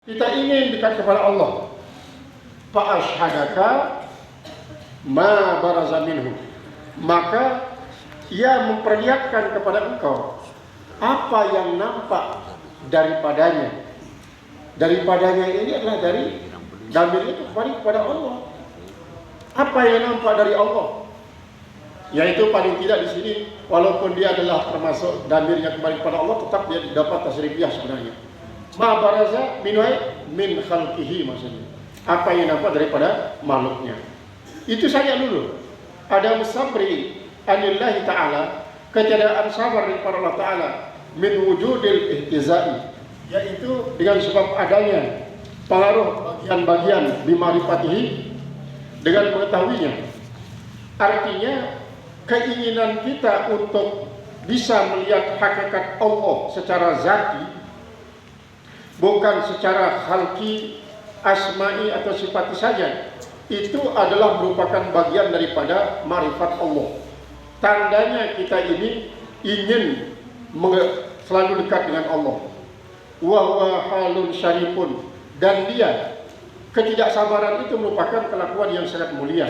kita ingin dekat kepada Allah. Fa ashhadaka ma baraza minhu, maka ia memperlihatkan kepada engkau apa yang nampak daripadanya. Daripadanya ini adalah dari damir itu kembali kepada Allah. Apa yang nampak dari Allah? Yaitu paling tidak di sini, walaupun dia adalah termasuk damirnya kembali kepada Allah, tetap dia dapat tasrifiyah sebenarnya. Ma baraza min khalqihi, maksudnya apa yang nampak daripada makhluknya. Itu saja dulu. Ada musabri anillahi ta'ala, ketiadaan sabar daripada Allah Ta'ala, min wujudil ihtizai, yaitu dengan sebab adanya pengaruh bagian-bagian bimarifatihi, dengan mengetahuinya. Artinya keinginan kita untuk bisa melihat hakikat Allah secara zati, bukan secara khalqi, asma'i atau sifati saja, itu adalah merupakan bagian daripada marifat Allah. Tandanya kita ini ingin selalu dekat dengan Allah. Wa huwa halun syarifun, dan dia, ketidaksabaran itu merupakan kelakuan yang sangat mulia.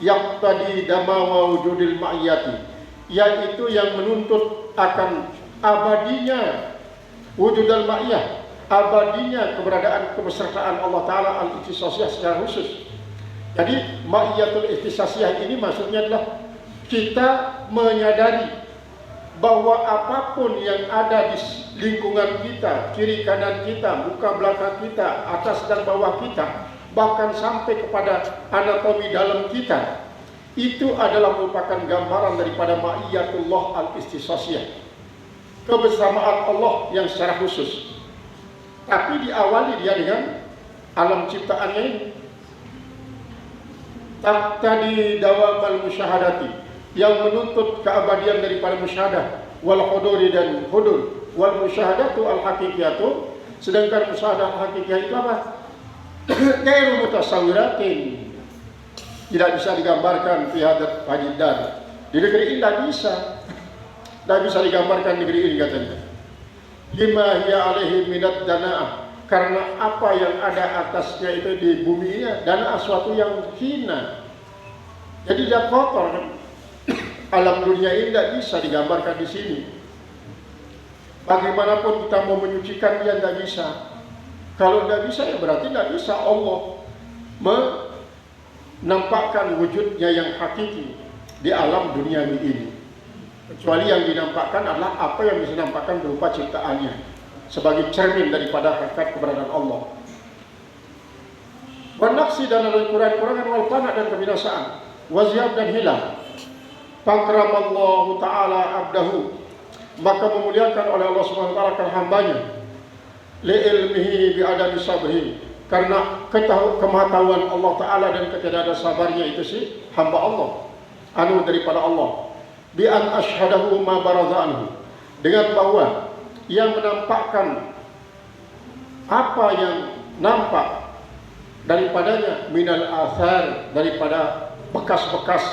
Yaqtadi dama wujudil ma'iyati, yaitu yang menuntut akan abadinya wujudul ma'iyah, abadinya keberadaan kebesertaan Allah Ta'ala al-ikhtisasiyah secara khusus. Jadi ma'iyatul ikhtisasiyah ini maksudnya adalah kita menyadari bahwa apapun yang ada di lingkungan kita, kiri kanan kita, muka belakang kita, atas dan bawah kita, bahkan sampai kepada anatomi dalam kita, itu adalah merupakan gambaran daripada ma'iyatullah al-ikhtisasiyah, kebersamaan Allah yang secara khusus. Tapi diawali dia dengan alam ciptaannya ini. Taqtadi dawamal musyahadati, yang menuntut keabadian daripada musyahadah, wal huduri dan hudur, wal musyahadatu al hakikiyatu, sedangkan musyahadah al hakikiyah itu apa? Ghairu mutasawwiratin, tidak bisa digambarkan fi hadat fajidar. Di negeri ini tidak bisa digambarkan negeri ini, katanya. Lima hiya alaihi minad dana'ah, karena apa yang ada atasnya itu di bumi ini dan suatu yang hina. Jadi dia kotor kan? Alam dunia ini tidak bisa digambarkan di sini. Bagaimanapun kita mau menyucikan dia tidak bisa. Kalau tidak bisa ya berarti tidak bisa Allah menampakkan wujudnya yang hakiki di alam dunia ini. Kecuali yang dinampakkan adalah apa yang bisa dinampakkan berupa ciptaannya, sebagai cermin daripada hakikat keberadaan Allah. Wanaksi dan kekurangan wal fana dan kebinasaan, waziyab dan hilang. Fakramallahu ta'ala abdahu, maka memuliakan oleh Allah Subhanahu wa ta'ala hambanya, li'ilmihi bi'adami sabrihi, karena kemahatauan Allah Ta'ala dan ketiadaan sabarnya itu sih hamba Allah, anu daripada Allah. Bi'an ashhadahu ma baraza'anhu, dengan bahwa ia menampakkan apa yang nampak daripadanya, minal athar, daripada bekas-bekas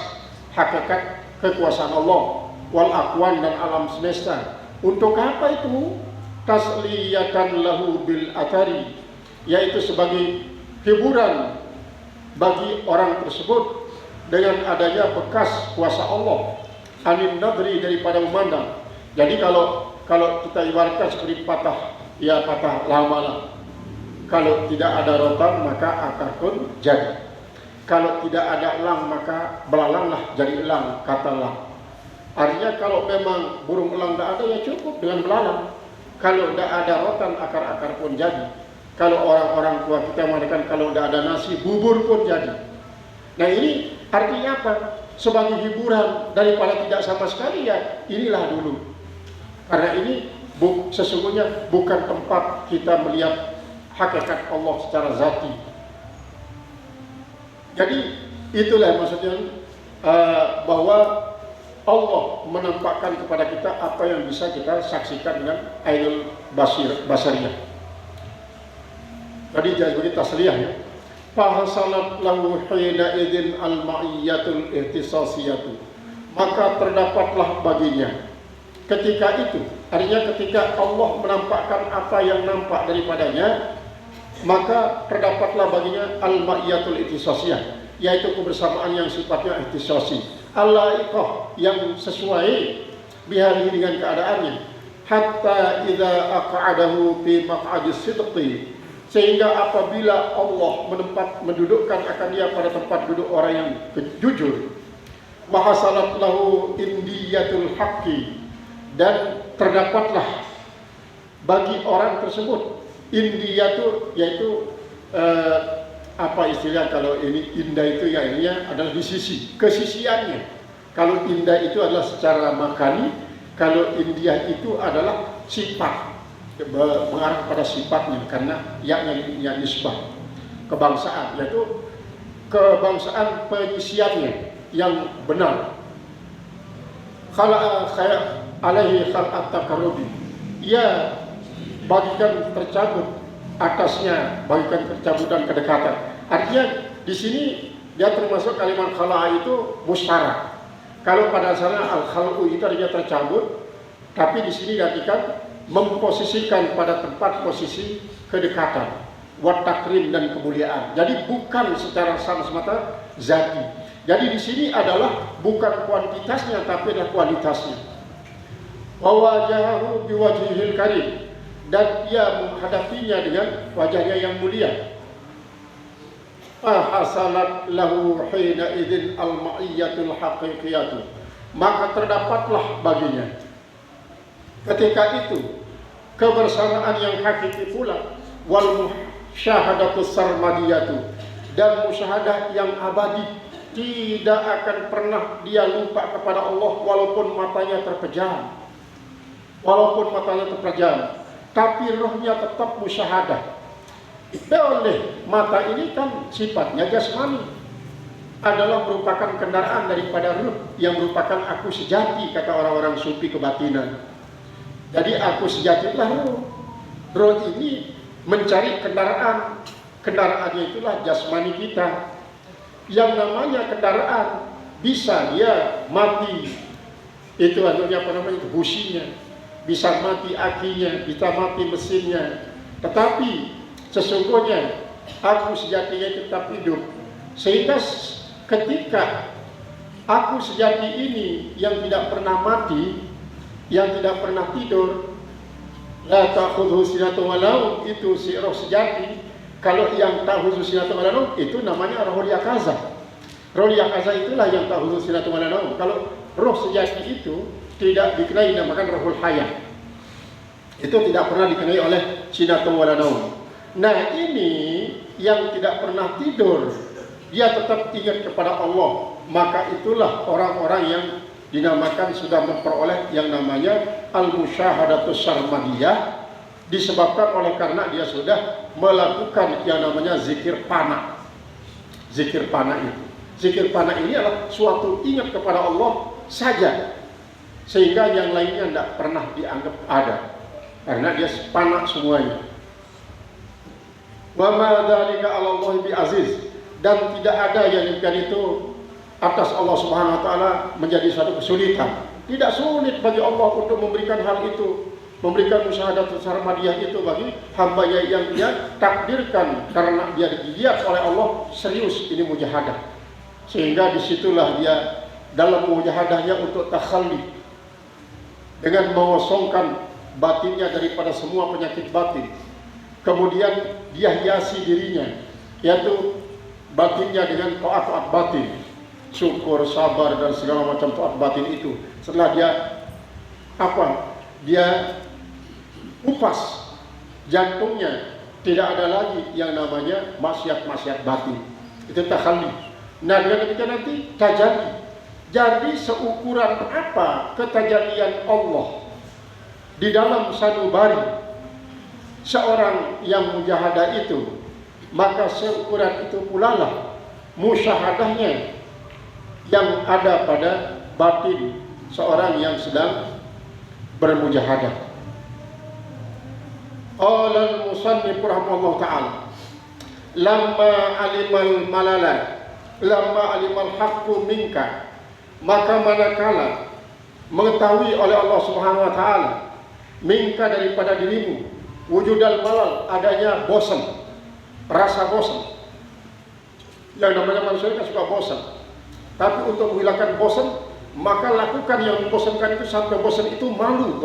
hakikat kekuasaan Allah, wal akwan dan alam semesta. Untuk apa itu? Tasliyatan lahu bil athari, yaitu sebagai hiburan bagi orang tersebut dengan adanya bekas kuasa Allah, anin nadri, daripada memandang. Jadi kalau kita ibaratkan seperti patah lama lah. Kalau tidak ada rotan maka akar pun jadi. Kalau tidak ada elang maka belalanglah jadi elang, kata elang. Artinya kalau memang burung elang tidak ada ya cukup dengan belalang. Kalau tidak ada rotan akar-akar pun jadi. Kalau orang-orang tua kita mengatakan kalau tidak ada nasi bubur pun jadi. Nah ini artinya apa? Sebagai hiburan daripada tidak sama sekali, ya inilah dulu. Karena ini sesungguhnya bukan tempat kita melihat hakikat Allah secara zati. Jadi itulah maksudnya bahwa Allah menampakkan kepada kita apa yang bisa kita saksikan dengan ainul basariyah. Tadi jadi begitu tasliyah ya. Fahasalat lahu hina idzin al-ma'iyyatul ihtisasiyatu, maka terdapatlah baginya ketika itu, artinya ketika Allah menampakkan apa yang nampak daripadanya, maka terdapatlah baginya al-ma'iyatul ikhtisasiyah, yaitu kebersamaan yang sifatnya ikhtisasi, al-la'iqah, yang sesuai bihari dengan keadaannya, hatta idza aq'adahu fi maq'adis sidqi, sehingga apabila Allah mendudukkan akan dia pada tempat duduk orang yang jujur, mahasalat lahu indiyatul haqqi, dan terdapatlah bagi orang tersebut indiyatu, yaitu apa istilah kalau ini indah itu ya ininya adalah di sisi kesisiannya. Kalau indah itu adalah secara makani, kalau indiyah itu adalah sifat, mengarah pada sifatnya, karena yaknya nisbah kebangsaan, yaitu kebangsaan penyisiannya yang benar. Khala alaihi khal'at taqarrubi, ia bagikan tercabut atasnya, bagikan tercabut dan kedekatan. Artinya di sini dia termasuk kalimat khala itu musyarak. Kalau pada sana al-khal'u itu artinya tercabut, tapi di sini diartikan memposisikan pada tempat posisi kedekatan, wa takrim dan kemuliaan. Jadi bukan secara semata zati. Jadi di sini adalah bukan kuantitasnya tapi adalah kualitasnya. Wa wajahahu biwajhihil karim, dan ia menghadapinya dengan wajahnya yang mulia. Hasalat lahu hina idzin al-ma'iyatul haqiqiyatu, maka terdapatlah baginya ketika itu kebersamaan yang hakiki pula, wal musyahadatus sarmadiyatu, dan musyahadah yang abadi. Tidak akan pernah dia lupa kepada Allah walaupun matanya terpejam, tapi rohnya tetap musyahadah. Oleh mata ini kan sifatnya jasmani, adalah merupakan kendaraan daripada ruh yang merupakan aku sejati, kata orang-orang sufi kebatinan. Jadi aku sejati itulah ruh. Ruh ini mencari kendaraan, kendaraannya itulah jasmani kita. Yang namanya kendaraan bisa dia mati, itu artinya apa namanya, businya, bisa mati akinya, bisa mati mesinnya, tetapi sesungguhnya aku sejatinya tetap hidup. Sehingga ketika aku sejati ini yang tidak pernah mati, yang tidak pernah tidur, la ta'khudhu sinatun wa naum, itu si roh sejati. Kalau yang ta'khudhu sinatun wa naum itu namanya rohul yakazah. Rohul yakazah itulah yang ta'khudhu sinatun wa naum. Kalau roh sejati itu tidak dikenai namakan rohul hayah, itu tidak pernah dikenai oleh sinatun wa naum. Nah, ini yang tidak pernah tidur, dia tetap ingat kepada Allah, maka itulah orang-orang yang dinamakan sudah memperoleh yang namanya al-musyahadatus sarmadiyah, disebabkan oleh karena dia sudah melakukan yang namanya zikir pana. Zikir pana ini adalah suatu ingat kepada Allah saja, sehingga yang lainnya tidak pernah dianggap ada, karena dia pana semuanya. Wa ma dzalika 'ala Allah bi aziz, dan tidak ada yang demikian itu atas Allah Subhanahu wa taala menjadi suatu kesulitan. Tidak sulit bagi Allah untuk memberikan hal itu, memberikan musyahadatus sarmadiyah itu bagi hambanya yang dia takdirkan, karena dia dilihat oleh Allah serius ini mujahadah. Sehingga disitulah dia dalam mujahadahnya untuk takhalli, dengan mengosongkan batinnya daripada semua penyakit batin. Kemudian dia hiasi dirinya, yaitu batinnya dengan taat-taat batin, syukur, sabar dan segala macam taat batin itu. Setelah dia dia kupas jantungnya, tidak ada lagi yang namanya maksiat-maksiat batin. Itu takhalli. Nah, dengan demikian nanti tajalli. Jadi seukuran apa ketajalian Allah di dalam sanubari seorang yang mujahadah itu, maka seukuran itu pula lah musyahadahnya yang ada pada batin seorang yang sedang bermujahadah. Qala al-musannif rahimahullah ta'ala, lamma alimal haqqu minka, maka manakala mengetahui oleh Allah Subhanahu wa taala, minka daripada dirimu, wujudal malal, adanya bosan, rasa bosan. Yang namanya manusia kan suka bosan. Tapi untuk menghilangkan bosan, maka lakukan yang membosankan itu sampai bosan itu malu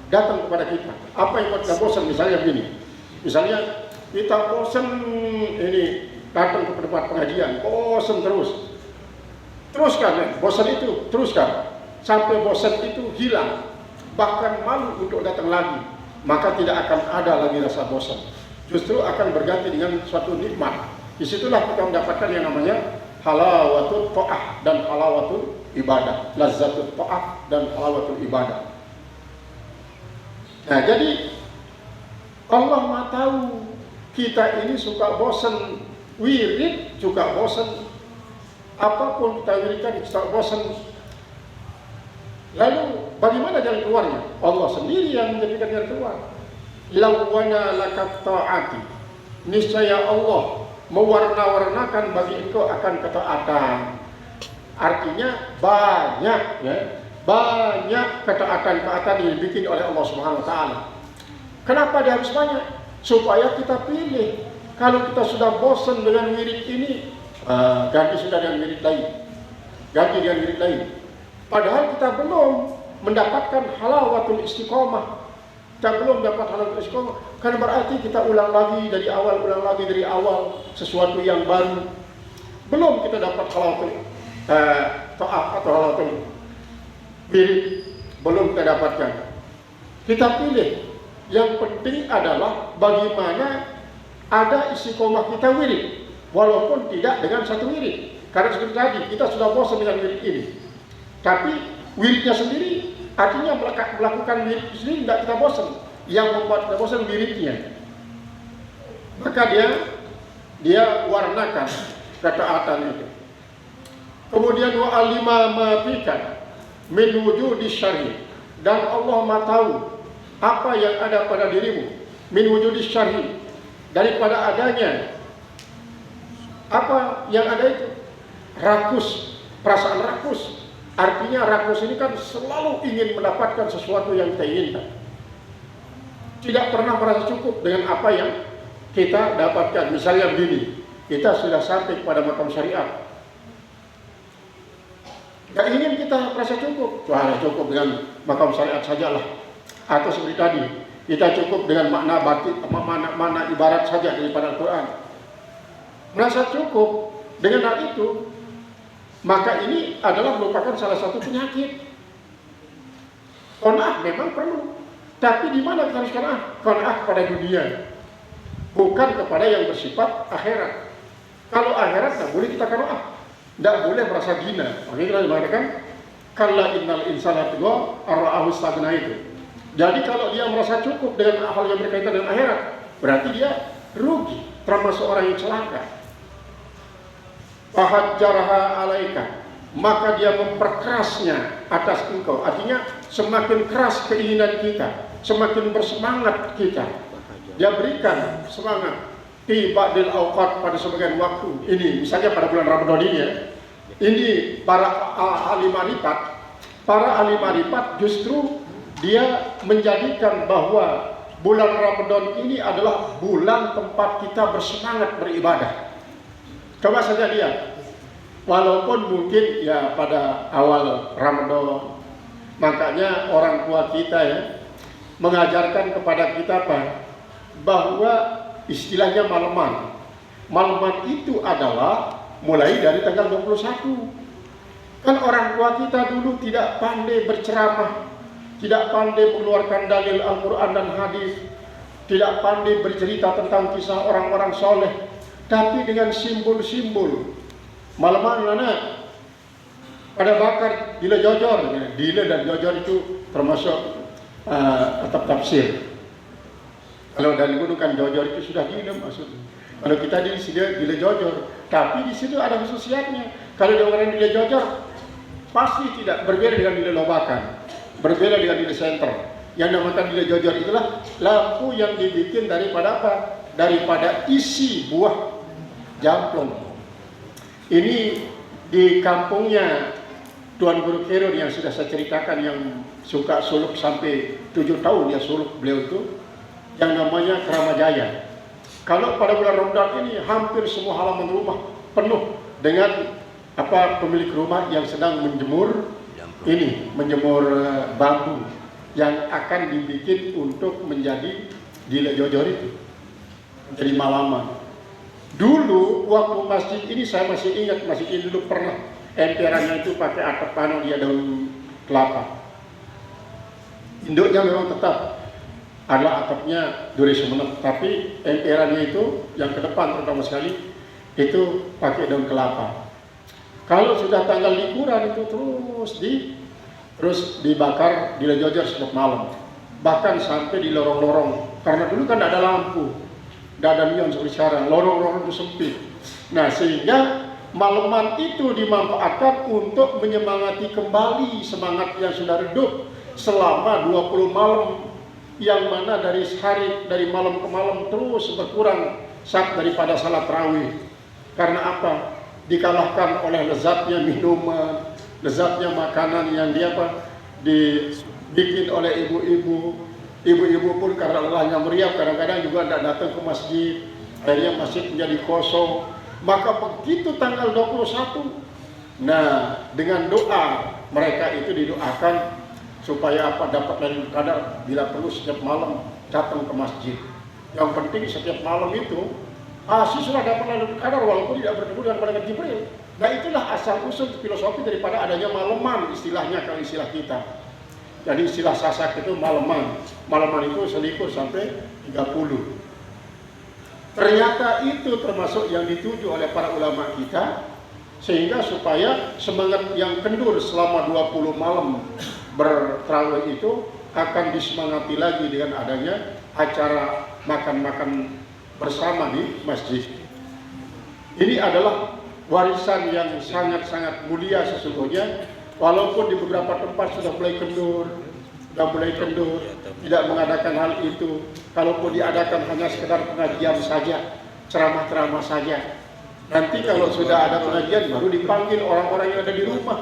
datang kepada kita. Apa yang buat kita bosan? Misalnya begini. Misalnya kita bosan ini datang ke tempat pengajian, bosan terus. Teruskan ya, bosan itu teruskan sampai bosan itu hilang, bahkan malu untuk datang lagi, maka tidak akan ada lagi rasa bosan. Justru akan berganti dengan suatu nikmat. Disitulah kita mendapatkan yang namanya halawatul ta'ah dan halawatul ibadah, lazzatul ta'ah dan halawatul ibadah. Nah, jadi Allah Maha tahu kita ini suka bosan wirid, suka bosan apapun kita wiridkan, suka bosan. Lalu bagaimana jalan keluarnya? Allah sendiri yang menjadikan jalan keluar. Lawana lakat ta'ati, niscaya Allah mewarna-warnakan bagi engkau akan ketaatan. Artinya banyak ya, banyak ketaatan-ketaatan yang dibikin oleh Allah Subhanahu wa taala. Kenapa dia harus banyak? Supaya kita pilih. Kalau kita sudah bosan dengan wirid ini, ganti sudah dengan wirid lain. Ganti dengan wirid lain. Padahal kita belum mendapatkan halawatul istiqomah. Kita belum dapat halawatul istiqomah. Karena berarti kita ulang lagi dari awal, sesuatu yang baru. Belum kita dapat halawatul ta'ah atau halawatul wirid. Belum kita dapatkan. Kita pilih. Yang penting adalah bagaimana ada istiqomah kita wirid, walaupun tidak dengan satu wirid. Karena seperti tadi kita sudah bosan dengan wirid ini, tapi wiridnya sendiri artinya melakukan wirid sendiri tidak kita bosan. Yang membuat kita bosan wiridnya. Maka dia warnakan ketaatan itu. Kemudian wa alima ma fika min wujudi syar'i, dan Allah Maha tahu apa yang ada pada dirimu min wujudi syar'i, daripada adanya apa yang ada itu rakus, perasaan rakus. Artinya rakus ini kan selalu ingin mendapatkan sesuatu yang kita inginkan, tidak pernah merasa cukup dengan apa yang kita dapatkan. Misalnya begini, kita sudah sampai pada makam syariat, gak ingin kita merasa cukup, cukup dengan makam syariat sajalah. Atau seperti tadi, kita cukup dengan makna batin, makna ibarat saja daripada Al-Quran. Merasa cukup dengan hal itu, maka ini adalah merupakan salah satu penyakit. Qanaah memang perlu, tapi di mana kita harus qanaah? Qanaah pada dunia, bukan kepada yang bersifat akhirat. Kalau akhirat tidak boleh kita qanaah, tidak boleh merasa gina. Makanya kita mengatakan kalla innal insana tagha ar-ra'ahu istaghna itu. Jadi kalau dia merasa cukup dengan hal yang berkaitan dengan akhirat, berarti dia rugi, termasuk orang yang celaka. Fahajjaraha alaika, maka dia memperkerasnya atas engkau. Artinya semakin keras keinginan kita, semakin bersemangat kita. Dia berikan semangat di ba'dil awqat, pada sebagian waktu. Ini misalnya pada bulan Ramadan ini ya. Ini para ahli marifat justru dia menjadikan bahwa bulan Ramadan ini adalah bulan tempat kita bersemangat beribadah. Coba saja lihat, walaupun mungkin ya pada awal Ramadan, makanya orang tua kita ya mengajarkan kepada kita bahwa istilahnya malaman. Malaman itu adalah mulai dari tanggal 21. Kan orang tua kita dulu tidak pandai berceramah, tidak pandai mengeluarkan dalil Al-Quran dan hadis, tidak pandai bercerita tentang kisah orang-orang soleh, tapi dengan simbol-simbol. Malaman mana? Pada bakar dila jojor. Dila dan jojor itu termasuk kitab tafsir. Kalau dari gunung kan jojor itu sudah dila maksudnya. Kalau kita di sini dila jojor, tapi di situ ada khususiyatnya. Kalau orang dila jojor pasti tidak berbeda dengan dila lobakan, berbeda dengan dila senter. Yang namakan dila jojor itulah lampu yang dibikin daripada apa? Daripada isi buah jamplong. Ini di kampungnya Tuan Guru Khairul yang sudah saya ceritakan, yang suka suluk sampai 7 tahun dia suluk beliau itu, yang namanya Keramajaya. Kalau pada bulan Ramadan ini hampir semua halaman rumah penuh dengan pemilik rumah yang sedang menjemur bambu yang akan dibikin untuk menjadi gila jojor itu, jadi malaman. Dulu waktu masjid ini saya masih ingat, masjid ini dulu pernah emperannya itu pakai atap panel dia daun kelapa. Induknya memang tetap adalah atapnya duri semenep, tapi emperannya itu yang ke depan terutama sekali itu pakai daun kelapa. Kalau sudah tanggal liburan itu terus dibakar di jojor setiap malam, bahkan sampai di lorong-lorong, karena dulu kan tidak ada lampu, tidak ada neon seperti sekarang, lorong-lorong itu sempit. Nah, sehingga malaman itu dimanfaatkan untuk menyemangati kembali semangat yang sudah redup selama 20 malam, yang mana dari malam ke malam terus berkurang daripada salat tarawih. Karena apa? Dikalahkan oleh lezatnya minuman, lezatnya makanan yang dibikin oleh ibu-ibu. Ibu-ibu pun karena lelahnya meriah kadang-kadang juga tidak datang ke masjid, akhirnya masjid menjadi kosong. Maka begitu tanggal 21, nah dengan doa mereka itu didoakan supaya dapat Lailatul Qadar, bila perlu setiap malam datang ke masjid. Yang penting setiap malam itu sudah dapat Lailatul Qadar walaupun tidak bertemu dengan malaikat Jibril. Nah, itulah asal usul filosofi daripada adanya malaman, istilahnya kalau istilah kita. Jadi istilah Sasak itu malaman. Malaman itu selikur sampai 30. Ternyata itu termasuk yang dituju oleh para ulama kita, sehingga supaya semangat yang kendur selama 20 malam bertarawih itu akan disemangati lagi dengan adanya acara makan-makan bersama di masjid. Ini adalah warisan yang sangat-sangat mulia sesungguhnya, walaupun di beberapa tempat sudah mulai kendur, tidak mengadakan hal itu. Kalaupun diadakan hanya sekedar pengajian saja, ceramah-ceramah saja. Nanti kalau sudah ada pengajian baru dipanggil orang-orang yang ada di rumah.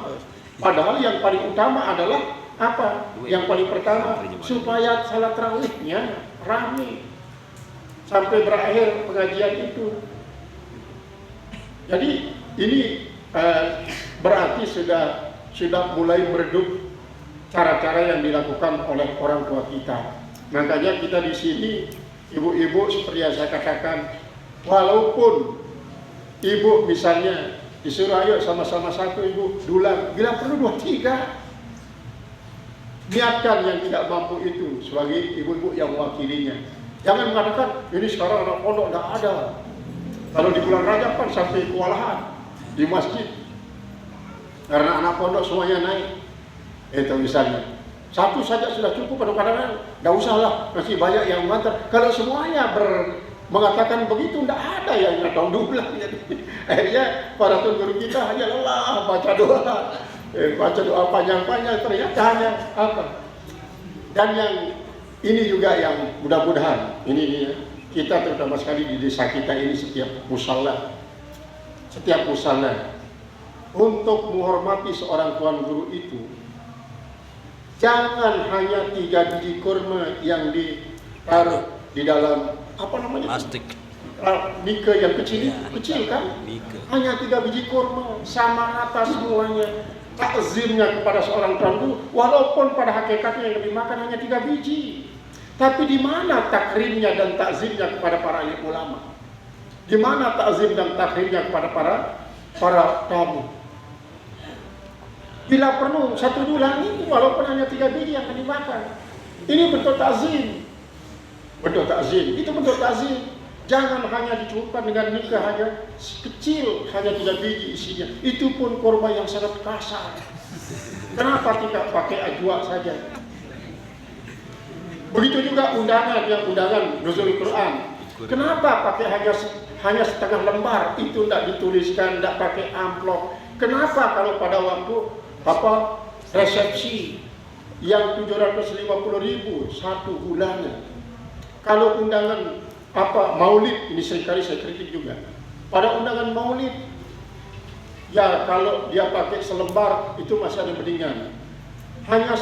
Padahal yang paling utama adalah yang paling pertama, supaya salat tarawihnya ramai sampai berakhir pengajian itu. Jadi ini berarti sudah mulai meredup cara-cara yang dilakukan oleh orang tua kita. Makanya kita di sini, ibu-ibu seperti yang saya katakan, walaupun ibu misalnya disuruh ayo sama-sama satu ibu dulang, bila perlu 2, 3. Niatkan yang tidak mampu itu sebagai ibu-ibu yang mewakilinya. Jangan mengatakan ini sekarang anak pondok tidak ada. Kalau di bulan Rajab kan sampai kewalahan di masjid karena anak pondok semuanya naik. Itu misalnya satu saja sudah cukup, kadang-kadang tidak usahlah, masih banyak yang mengantar. Kalau semuanya mengatakan begitu, tidak ada yang datang dulang. Akhirnya para guru kita hanya lelah baca doa panjang-panjang, ternyata hanya dan yang ini juga yang mudah-mudahan ini kita terutama sekali di desa kita ini setiap musala untuk menghormati seorang tuan guru itu, jangan hanya 3 biji kurma yang ditaruh di dalam plastik Nike yang kecil kan, hanya 3 biji kurma sama rata semuanya. Takzimnya kepada seorang tuan guru, walaupun pada hakikatnya yang dimakan hanya 3 biji, tapi di mana takrimnya dan takzimnya kepada para ulama? Di mana takzim dan takrimnya kepada para tamu? Bila perlu 1 bulan itu walaupun hanya 3 biji yang akan dimakan. Ini bentuk takzim. Itu bentuk takzim. Jangan hanya dicukupkan dengan nikah hanya kecil, hanya 3 biji isinya. Itu pun kurma yang sangat kasar. Kenapa tidak pakai ajwa saja? Begitu juga undangan nuzul Quran. Kenapa pakai hanya setengah lembar? Itu tidak dituliskan, tidak pakai amplop. Kenapa kalau pada waktu resepsi yang 750.000 1 bulannya? Kalau undangan maulid, ini seringkali saya kritik juga. Pada undangan maulid, ya kalau dia pakai selembar itu masih ada mendingan. Hanya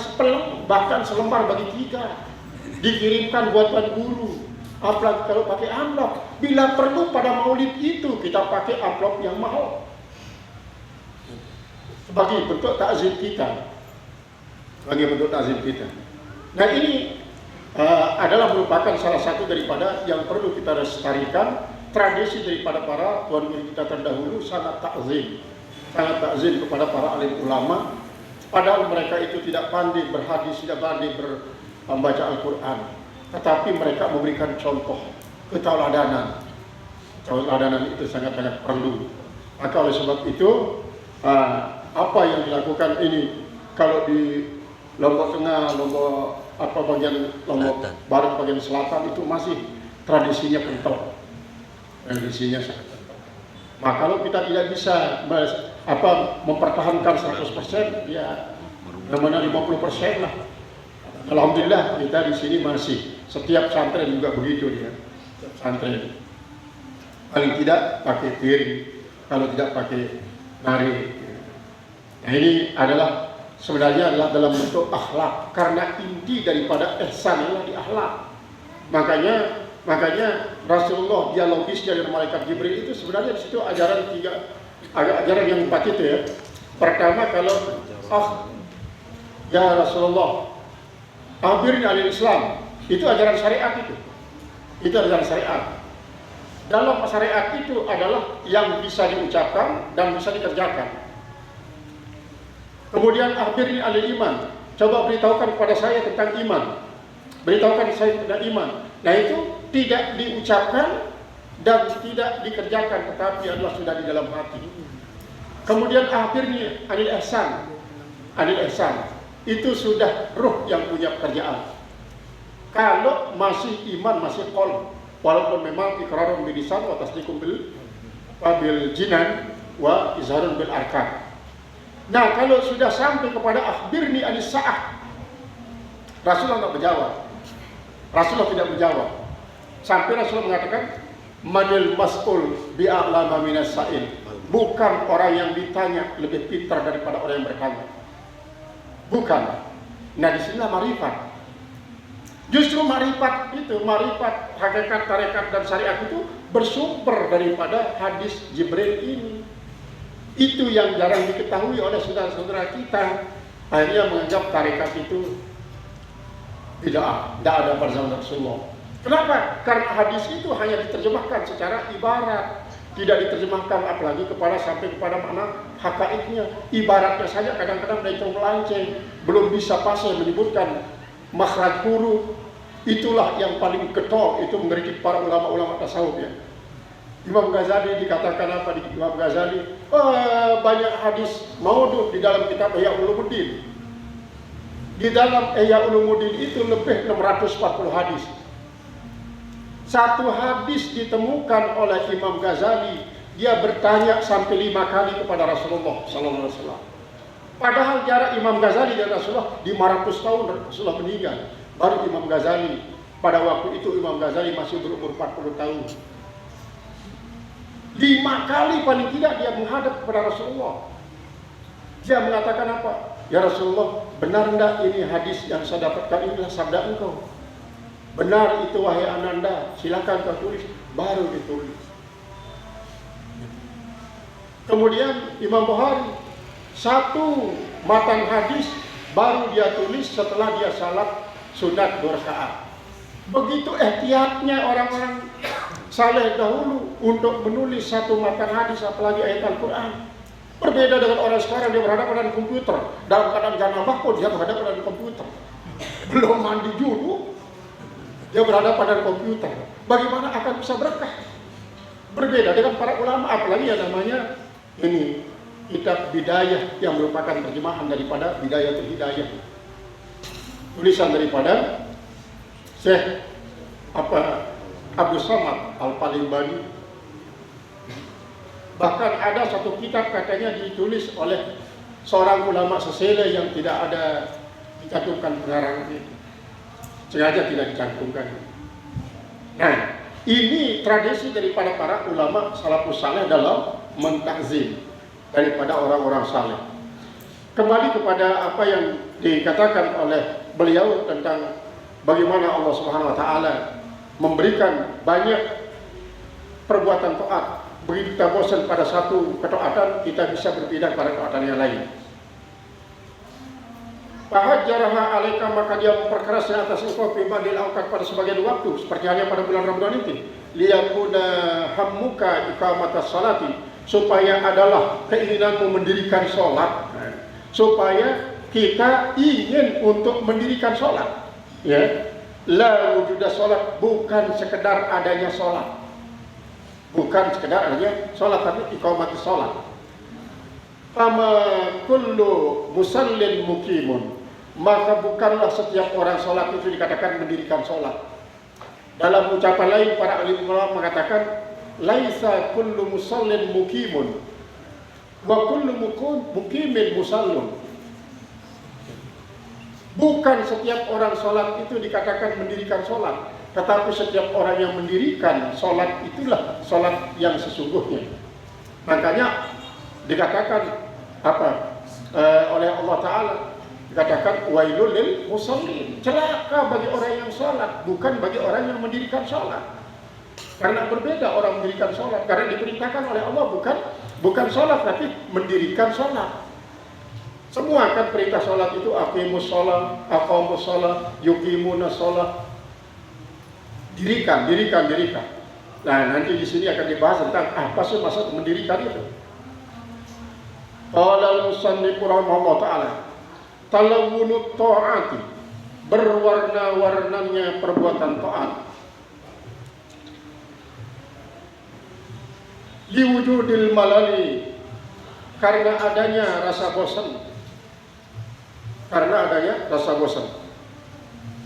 bahkan selembar bagi 3 dikirimkan buat tuan guru. Apalagi kalau pakai amplop. Bila perlu pada maulid itu kita pakai amplop yang mahal. Sebagai bentuk takzim kita. Nah ini adalah merupakan salah satu daripada yang perlu kita lestarikan. Tradisi daripada para tuan guru kita terdahulu sangat takzim kepada para alim ulama. Padahal mereka itu tidak pandai berhadis, tidak pandai membaca Al-Quran, tetapi mereka memberikan contoh ketauladanan. Keteladanan itu sangat-sangat perlu. Maka oleh sebab itu apa yang dilakukan ini, kalau di Lombok Tengah, Lombok Barat, bagian selatan itu masih tradisinya kental. Tradisinya sangat kental. Maka kalau kita tidak bisa mempertahankan 100%, ya mana 50% lah. Alhamdulillah kita di sini masih, setiap santren juga begitu dia. Santren paling tidak pakai piring, kalau tidak pakai nari. Nah ini adalah sebenarnya adalah dalam bentuk akhlak, karena inti daripada ihsan adalah di akhlak. Makanya Rasulullah dialogisnya dengan malaikat Jibril itu sebenarnya di situ ajaran yang 4 itu ya. Pertama, kalau ya Rasulullah, akhirnya al-Islam, itu ajaran syariat itu. Itu ajaran syariat. Dalam syariat itu adalah yang bisa diucapkan dan bisa dikerjakan. Kemudian akhirnya al-iman, coba beritahukan kepada saya tentang iman. Beritahukan saya tentang iman. Nah itu tidak diucapkan dan tidak dikerjakan, tetapi adalah sudah di dalam hati. Kemudian akhirnya adil ihsan itu sudah ruh yang punya pekerjaan. Kalau masih iman, masih qol, walaupun memang iqrarun bil lisan wa tasdiqun bil jinan wa izharun bil arkan. Nah kalau sudah sampai kepada akhirni anis sa'ah, Rasulullah tidak menjawab. Sampai Rasulullah mengatakan, manil mas'ul bi'a'lama minas sa'il. Bukan orang yang ditanya lebih pintar daripada orang yang bertanya. Bukan. Nah disinilah marifat. Justru marifat itu, marifat hakikat, tarekat dan syariat itu bersumber daripada hadis Jibril ini. Itu yang jarang diketahui oleh saudara-saudara kita. Akhirnya menganggap tarekat itu tidak ada pada zaman Rasulullah. Kenapa? Karena hadis itu hanya diterjemahkan secara ibarat, tidak diterjemahkan apalagi sampai kepada makna hakaiknya. Ibaratnya saja kadang-kadang dari melenceng, belum bisa pasti menyebutkan makhraj huruf. Itulah yang paling getol, itu mengeritik para ulama-ulama tasawuf ya. Imam Ghazali dikatakan apa di Imam Ghazali? Banyak hadis maudhu di dalam kitab Ihya Ulumuddin. Di dalam Ihya Ulumuddin itu lebih 640 hadis. Satu hadis ditemukan oleh Imam Ghazali, dia bertanya sampai 5 kali kepada Rasulullah sallallahu alaihi wasallam. Padahal jarak Imam Ghazali dan Rasulullah 500 tahun Rasulullah meninggal. Baru Imam Ghazali, pada waktu itu Imam Ghazali masih berumur 40 tahun. 5 kali paling tidak dia menghadap kepada Rasulullah. Dia mengatakan apa? Ya Rasulullah, benar enggak ini hadis yang saya dapatkan ini adalah sabda engkau? Benar itu wahai Ananda, silakan kau tulis. Baru ditulis. Kemudian Imam Bukhari, satu matan hadis baru dia tulis setelah dia salat sunat 2 rakaat. Begitu ihtiyatnya orang-orang saleh dahulu untuk menulis satu matan hadis, apalagi ayat Al-Quran. Berbeda dengan orang sekarang, dia berhadapan dengan komputer. Dalam keadaan janabah pun dia berhadapan dengan komputer. Belum mandi dulu, dia berhadapan dengan komputer. Bagaimana akan bisa berkah? Berbeda dengan para ulama, apalagi yang namanya ini kitab Bidayah yang merupakan terjemahan daripada Bidayatul Hidayah. Tulisan daripada Syekh Abdul Samad Al-Palimbani. Bahkan ada satu kitab katanya ditulis oleh seorang ulama sesele yang tidak ada dicantumkan pengarangnya. Sengaja tidak dicantumkan. Nah, ini tradisi daripada para ulama salafus saleh dalam mentakzim daripada orang-orang saleh. Kembali kepada apa yang dikatakan oleh beliau tentang bagaimana Allah Subhanahu wa taala memberikan banyak perbuatan taat. Begitu kita bosan pada satu ketaatan, kita bisa berpindah pada ketaatan yang lain. Fahajjaraha alaika, maka dia memperkerasnya atas engkau fi ba'dil awqat, pada sebagian waktu, seperti halnya pada bulan Ramadan itu. Liyakuna hammuka iqamatas salati, supaya adalah keinginanmu mendirikan sholat, supaya kita ingin untuk mendirikan sholat, ya. La wujuda sholat, bukan sekedar adanya sholat, bukan sekedar adanya sholat, tapi iqamatus sholat. Fama kullu musallin muqimun, maka bukanlah setiap orang sholat itu dikatakan mendirikan sholat. Dalam ucapan lain para alim ulama mengatakan laisa kullu musallin muqimun wa kullu muqimin musallun. Bukan setiap orang sholat itu dikatakan mendirikan sholat, tetapi setiap orang yang mendirikan sholat itulah sholat yang sesungguhnya. Makanya dikatakan oleh Allah Ta'ala, dikatakan wailul lil musallin, celaka bagi orang yang sholat, bukan bagi orang yang mendirikan sholat. Karena berbeda orang mendirikan sholat, karena diperintahkan oleh Allah bukan sholat, tapi mendirikan sholat. Semua kan perintah sholat itu aqimus sholat, aqamus sholat, yuqimuna sholat. Dirikan. Nah, nanti di sini akan dibahas tentang apa sih maksud mendirikan itu. Qala al-musannif rahimahullah ta'ala, talawunut ta'ati, berwarna-warnanya perbuatan taat. Liwujudil malali, karena adanya rasa bosan.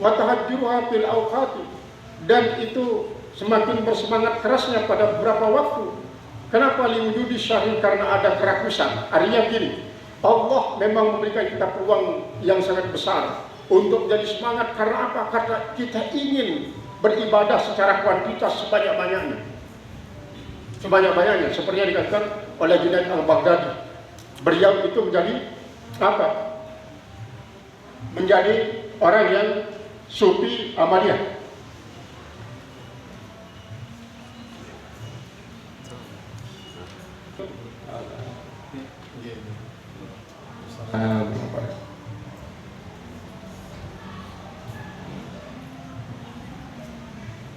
Wa tahajjuruha fil awqati, dan itu semakin bersemangat kerasnya pada beberapa waktu. Kenapa liwujudi syahri? Karena ada kerakusan. Artinya gini, Allah memang memberikan kita peluang yang sangat besar untuk jadi semangat. Karena apa? Karena kita ingin beribadah secara kuantitas sebanyak-banyaknya. Seperti yang dikatakan oleh Junaid al-Baghdadi. Beliau itu menjadi apa? Menjadi orang yang sufi amaliyah.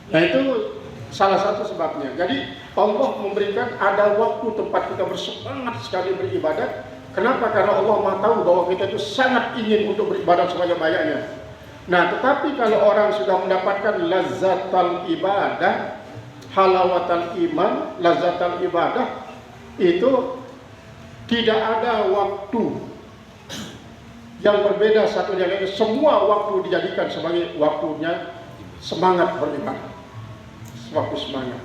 Nah, itu salah satu sebabnya. Jadi Allah memberikan ada waktu tempat kita bersemangat sekali beribadat. Kenapa? Karena Allah Maha tahu bahwa kita itu sangat ingin untuk beribadah sebanyak-banyaknya. Nah, tetapi kalau orang sudah mendapatkan lazzatal ibadah, halawatal iman, lazzatal ibadah, itu tidak ada waktu yang berbeda satu dengan lain. Semua waktu dijadikan sebagai waktunya semangat beribadah. Waktu semangat.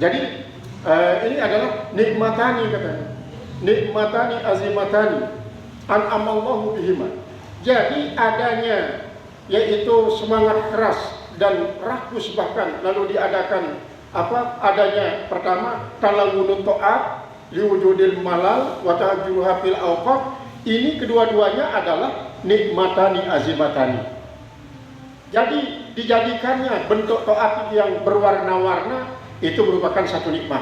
Jadi ini adalah nikmatani, katanya. Nikmatani azimatani an'amallahu bihima. Jadi adanya yaitu semangat keras dan rakus, bahkan lalu diadakan adanya pertama talawunut ta'at liwujudil malal wa tahajjuruha fil awqat. Ini kedua-duanya adalah nikmatani azimatani. Jadi dijadikannya bentuk taat yang berwarna-warna, itu merupakan satu nikmat.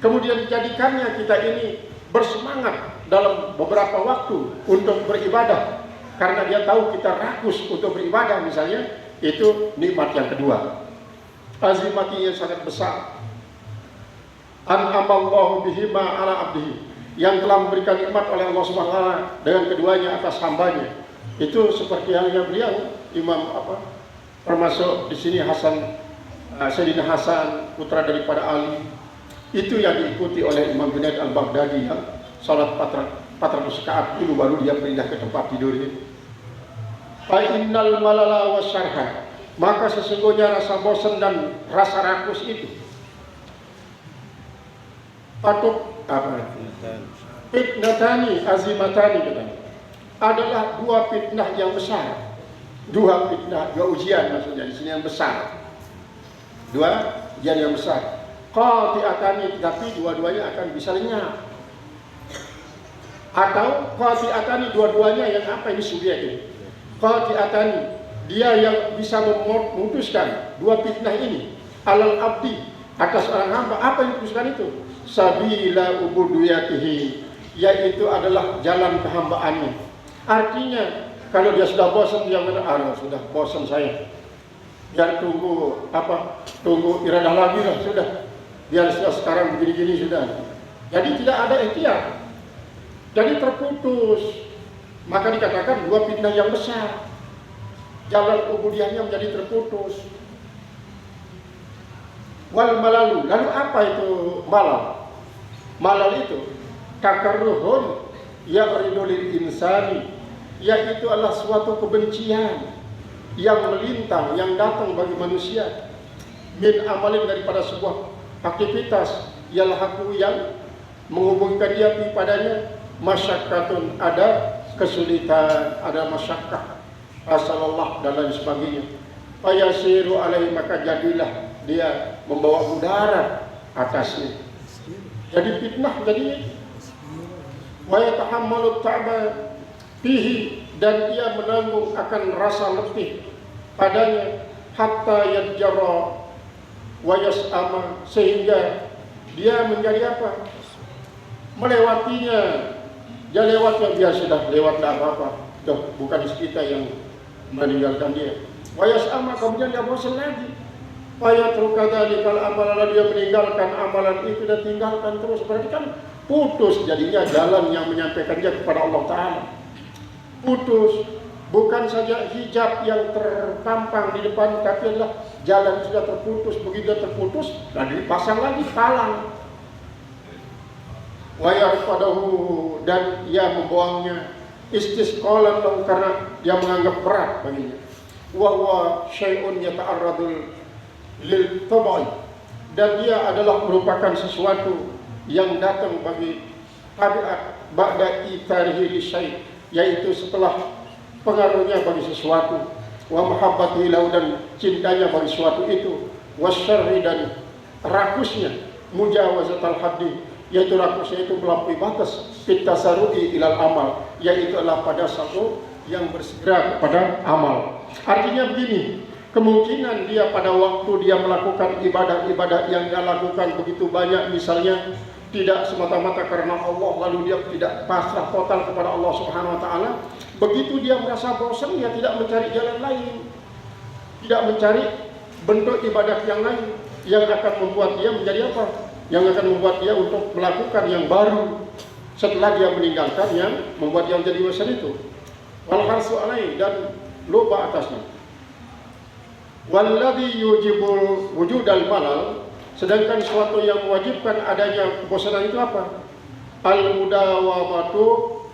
Kemudian dijadikannya kita ini bersemangat dalam beberapa waktu untuk beribadah, karena dia tahu kita rakus untuk beribadah misalnya, itu nikmat yang kedua. Azimati yang sangat besar. An'amallahu bihima ala abdihi, yang telah memberikan nikmat oleh Allah Subhanahu wa taala dengan keduanya atas hambanya. Itu seperti halnya beliau Imam termasuk di sini Sayyidina Hasan, putra daripada Ali, itu yang diikuti oleh Imam Junaid al-Baghdadi yang salat 400 rakaat dulu baru dia pindah ke tempat tidurnya. Fa innal malala wasyarha, maka sesungguhnya rasa bosan dan rasa rakus itu patut fitnatani azimatani, katanya, adalah dua fitnah yang besar. Dua ujian maksudnya di sini yang besar. Dua ujian yang besar. Qati'atani, tapi dua-duanya akan bisa lenyap. Atau qati'atani, dua-duanya yang apa ini subjek ini. qati'atani, dia yang bisa memutuskan dua fitnah ini, alal abdi, atas orang hamba. Apa yang diputuskan itu? Sabila ubudiyatihi, yaitu adalah jalan kehambaannya. Artinya kalau dia sudah bosan, dia mengatakan, sudah bosan saya, biar tunggu iradah lagi lah, sudah biar sekarang begini-gini sudah. Jadi tidak ada ikhtiar, jadi terputus. Maka dikatakan dua fitnah yang besar, jalan ubudiyahnya menjadi terputus. Wal malalu, lalu apa itu malal? Malal itu takarruhun ya'ridu lil insani, yaitu adalah suatu kebencian yang melintang, yang datang bagi manusia, min amalin, daripada sebuah aktivitas, yalhaqu, yang menghubungkan dia padanya, masyakkatun, ada kesulitan, ada masyakkah, asalallah dan lain sebagainya. Fayasiru alaihi, maka jadilah dia membawa mudarat atasnya. Jadi fitnah jadinya. Wa yatahammalu ta'ba fihi, dan ia menanggung akan rasa letih padanya, hatta yajra wa yas'ama, sehingga dia menjadi apa? Melewatinya. Dia lewatnya, dia sudah lewat, tidak apa-apa. Tuh, bukan kita yang meninggalkan dia. Wa yas'ama, kemudian dia bosan lagi. Fayatruka dzalikal amal, dia meninggalkan amalan itu dan tinggalkan terus. Berarti kan putus jadinya jalan yang menyampaikan dia kepada Allah Ta'ala. Putus, bukan saja hijab yang terpampang di depan, tapi adalah jalan sudah terputus. Begitu terputus, lalu dipasang lagi talang. Wa yarfadahu, dan ia membuangnya, istisqalan lahu, karena dia menganggap berat baginya. Wa huwa syai'un yata'arradul lil tabai, dan dia adalah merupakan sesuatu yang datang bagi tabiat ba'da itarihi li syai', yaitu setelah pengaruhnya bagi sesuatu, wa mahabbatihi lahu, dan cintanya bagi sesuatu itu, wasyarri, dan rakusnya, mujawazatal haddi, yaitu rakusnya itu melampaui batas, fitasarru'i ilal amal, yaitu adalah pada satu yang bersegera kepada amal. Artinya begini, kemungkinan dia pada waktu dia melakukan ibadah-ibadah yang dia lakukan begitu banyak, misalnya tidak semata-mata karena Allah, lalu dia tidak pasrah total kepada Allah Subhanahu wa Ta'ala. Begitu dia merasa bosan, dia tidak mencari jalan lain, tidak mencari bentuk ibadah yang lain yang akan membuat dia menjadi apa? Yang akan membuat dia untuk melakukan yang baru setelah dia meninggalkan yang membuat dia menjadi bosan itu. Wal harsu alaihi, dan lupa atasnya. Walladhi yujibul wujudal malal, sedangkan suatu yang mewajibkan adanya kebosanan itu apa? Al-mudawamatu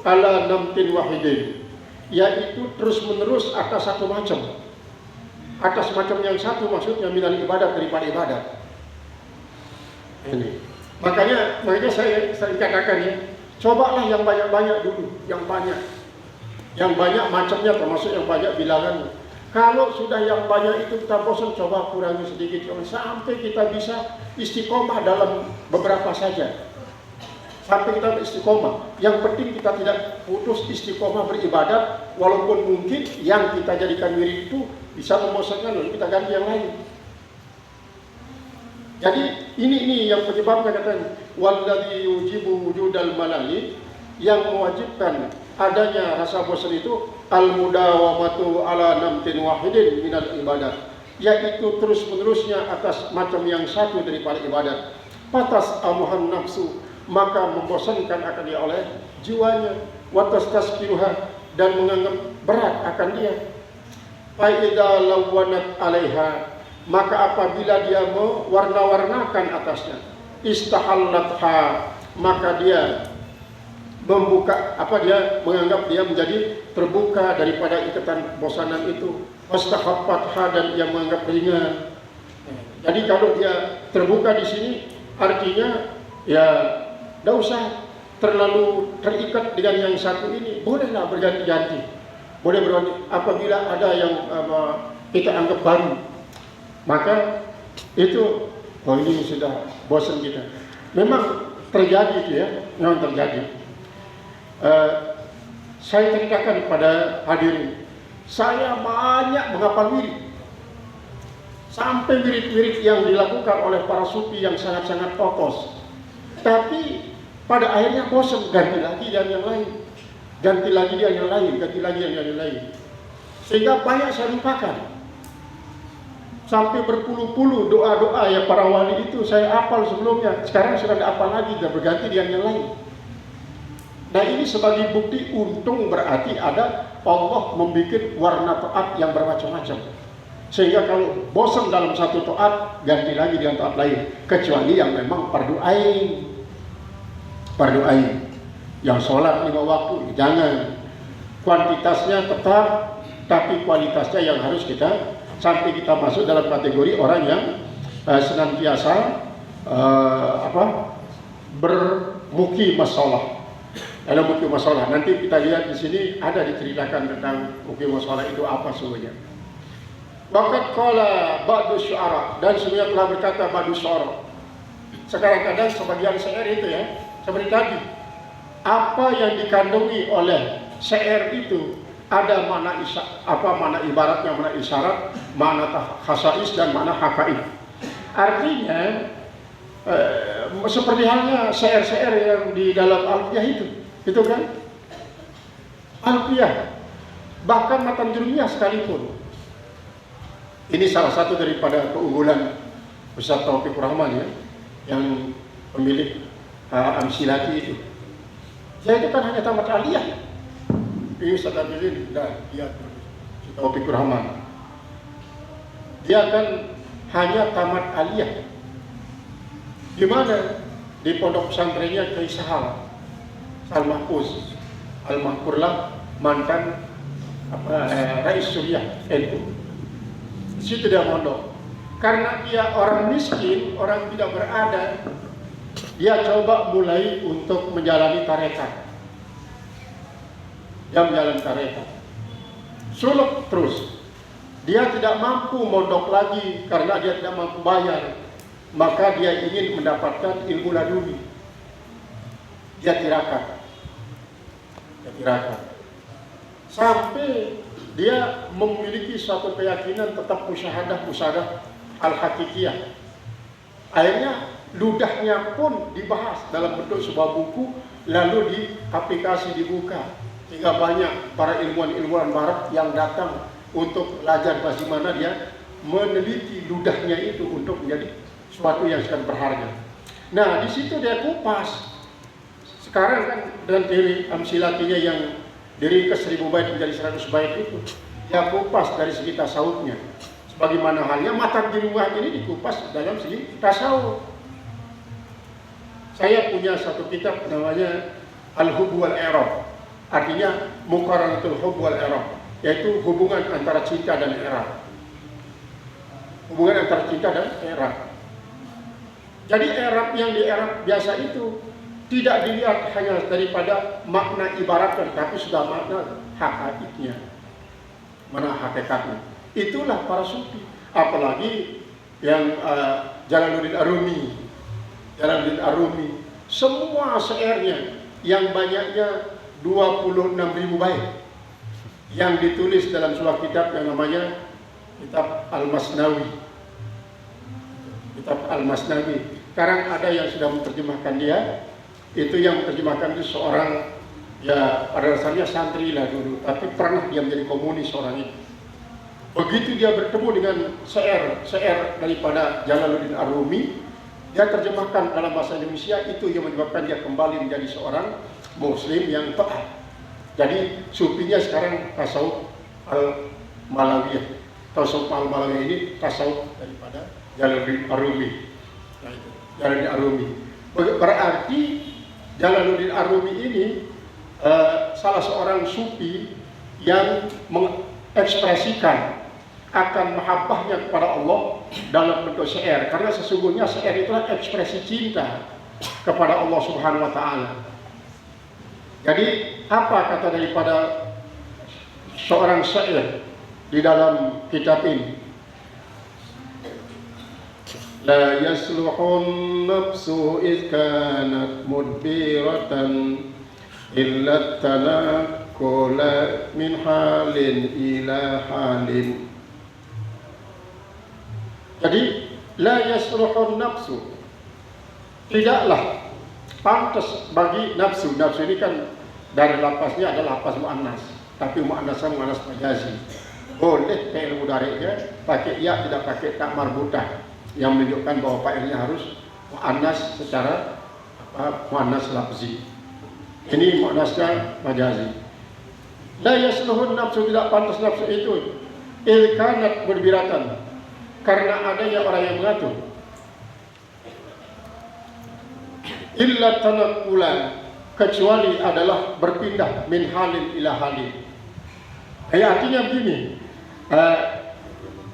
ala namtin wahidin, yaitu terus menerus atas satu macam, atas macam yang satu, maksudnya minal ibadat, daripada ibadat. Ini makanya saya katakan ya, cobalah yang banyak-banyak dulu, yang banyak macamnya, termasuk yang banyak bilangannya. Kalau sudah yang banyak itu kita bosan, coba kurangi sedikit sampai kita bisa istiqomah dalam beberapa saja. Sampai kita istiqomah. Yang penting kita tidak putus istiqomah beribadat, walaupun mungkin yang kita jadikan wirid itu bisa membosankan, lalu kita ganti yang lain. Jadi ini yang penyebabnya, katanya walladzi yujibu wujudal malali, yang mewajibkan adanya rasa bosan itu al-mudawamatu ala namtin wahidin minal ibadat, yaitu terus menerusnya atas macam yang satu daripada ibadat. Patas amuhan nafsu, maka membosankan akan dia oleh jiwanya, watas taskiruha, dan menganggap berat akan dia. Fa'idha lawanat alaiha, maka apabila dia mewarna-warnakan atasnya, istahallatha, maka dia membuka, dia menganggap dia menjadi terbuka daripada ikatan bosanan itu. Wastahaffatha, dan dia menganggap ringan. Jadi kalau dia terbuka di sini, artinya ya tidak usah terlalu terikat dengan yang satu ini. Bolehlah berganti-ganti, boleh berganti. Apabila ada yang kita anggap baru, maka itu ini sudah bosan kita. Memang terjadi itu ya, memang terjadi. Saya ceritakan kepada hadirin, saya banyak menghafal wirid. Sampai wirid-wirid yang dilakukan oleh para sufi yang sangat-sangat fokus. Tapi pada akhirnya bosan, ganti lagi dan yang lain. Ganti lagi dia yang lain, ganti lagi yang lain. Sehingga banyak saya lupakan. Sampai berpuluh-puluh doa-doa yang para wali itu saya hafal sebelumnya. Sekarang sudah tidak hafal lagi dan berganti dengan yang lain. Nah ini sebagai bukti untung berarti ada Allah membuat warna taat yang bermacam-macam. Sehingga kalau bosan dalam satu taat, ganti lagi dengan taat lain. Kecuali yang memang fardu ain. Fardu ain. Yang sholat 5 waktu, jangan. Kuantitasnya tetap, tapi kualitasnya yang harus kita, sampai kita masuk dalam kategori orang yang senantiasa bermukim masalah. Ada mukim masalah. Nanti kita lihat di sini ada diceritakan tentang mukim masalah itu apa sebenarnya. Waqad qala ba'du syu'ara, dan sebenarnya telah berkata ba'du syu'ara. Sekarang kadang sebagian syair itu ya, seperti tadi, apa yang dikandungi oleh syair itu ada mana mana ibaratnya, mana isyarat, mana khasais dan mana hakaid. Artinya seperti halnya syair-syair yang di dalam Alfiyah itu kan? Alfiyah, bahkan matan jurumiyah sekalipun. Ini salah satu daripada keunggulan Ustaz Taufikur Rahman ya, yang pemilik Amsilati itu. Dia itu kan hanya tamat aliyah. Ini Ustaz Abidin dan dia Taufikur Rahman. Dia kan hanya tamat aliyah. Di mana? Di pondok pesantrennya Kiai Sahal Al-Mahfuz. Al-Mahfurlah mantan Rais Suriah NU. Di situ dia mondok. Karena dia orang miskin, orang tidak berada, dia coba mulai untuk menjalani tarekat. Dia menjalani tarekat. Suluk terus. Dia tidak mampu mondok lagi karena dia tidak mampu bayar. Maka dia ingin mendapatkan ilmu laduni. Dia tirakat. Sampai dia memiliki suatu keyakinan tetap musyahadah al-hakikiyah. Akhirnya ludahnya pun dibahas dalam bentuk sebuah buku, lalu di aplikasi dibuka, sehingga banyak para ilmuwan barat yang datang untuk belajar bagaimana dia meneliti ludahnya itu untuk menjadi suatu yang sangat berharga. Nah di situ dia kupas. Sekarang kan dengan teori Amsilatinya yang dari ke 1000 bait menjadi 100 bait itu, dia kupas dari segi tasawufnya. Sebagaimana halnya matan jurumiyah ini dikupas dalam segi tasawuf. Saya punya satu kitab namanya Al-Hubb wal I'rab. Artinya Muqaranatul Hubb wal I'rab, yaitu hubungan antara cinta dan i'rab. Hubungan antara cinta dan i'rab. Jadi i'rab yang di i'rab biasa itu tidak dilihat hanya daripada makna ibaratnya, tapi sudah makna hakikatnya, mana hakikatnya. Itulah para sufi. Apalagi yang Jalaluddin Arumi, semua syairnya yang banyaknya 26.000 bait yang ditulis dalam sebuah kitab yang namanya Kitab Al-Masnawi. Kitab Al-Masnawi. Sekarang ada yang sudah menerjemahkan dia. Itu yang menerjemahkan itu seorang, ya pada dasarnya santri lah dulu, tapi pernah dia menjadi komunis orang itu. Begitu dia bertemu dengan syair daripada Jalaluddin Arumi, dia terjemahkan dalam bahasa Indonesia, itu yang menyebabkan dia kembali menjadi seorang muslim yang taat. Jadi sufinya sekarang tasawuf al-Malawiyah. Tasawuf al-Malawiyah ini tasawuf daripada Jalaluddin Arumi. Nah, itu Jalaluddin Arumi. Berarti Jalaluddin Arumi ini salah seorang sufi yang mengekspresikan akan mahabbahnya kepada Allah dalam bentuk syair, karena sesungguhnya syair itulah ekspresi cinta kepada Allah Subhanahu wa taala. Jadi apa kata daripada seorang syair di dalam kitab ini? La yasluhun nafsu iz kanat mudbiratan illa tanakku tanakula min halin ila halin. Jadi la yasruhun nafsu, tidaklah pantas bagi nafsu. Nafsu ini kan dari lafaznya adalah lafaz muannas, tapi muannasnya muannas majazi. Boleh fi'il mudhari'nya pakai ya, tidak pakai tak marbutah, yang menunjukkan bahwa fa'ilnya harus muannas secara muannas lafzi. Ini muannasnya majazi. La yasluhun nafsu, tidak pantas nafsu itu il kanat berbiratan, karena adanya orang yang mengatur. Illa tanakula, kecuali adalah berpindah min halin ila halin. Artinya begini,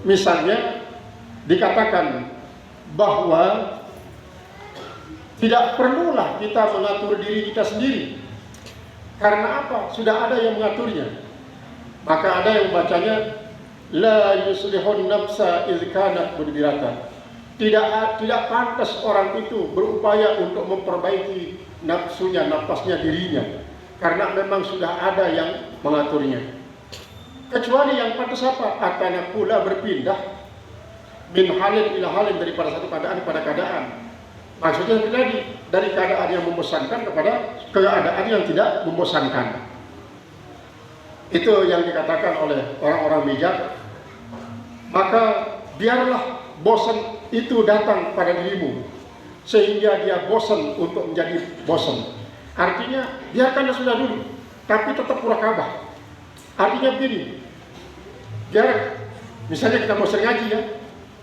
misalnya dikatakan bahwa tidak perlulah kita mengatur diri kita sendiri. Karena apa? Sudah ada yang mengaturnya. Maka ada yang bacanya la yuslihun nafsa idh kanat mudbiratan. Tidak pantas orang itu berupaya untuk memperbaiki nafsunya, nafasnya, dirinya, karena memang sudah ada yang mengaturnya. Kecuali yang pantas apa? Akan pula berpindah min halin ila halin, daripada satu keadaan kepada keadaan. Maksudnya tadi dari keadaan yang membosankan kepada keadaan yang tidak membosankan. Itu yang dikatakan oleh orang-orang bijak. Maka biarlah bosan itu datang pada dirimu, sehingga dia bosan untuk menjadi bosan. Artinya biarkanlah sudah dulu, tapi tetap murakabah. Artinya begini, biar misalnya kita bosan ngaji ya,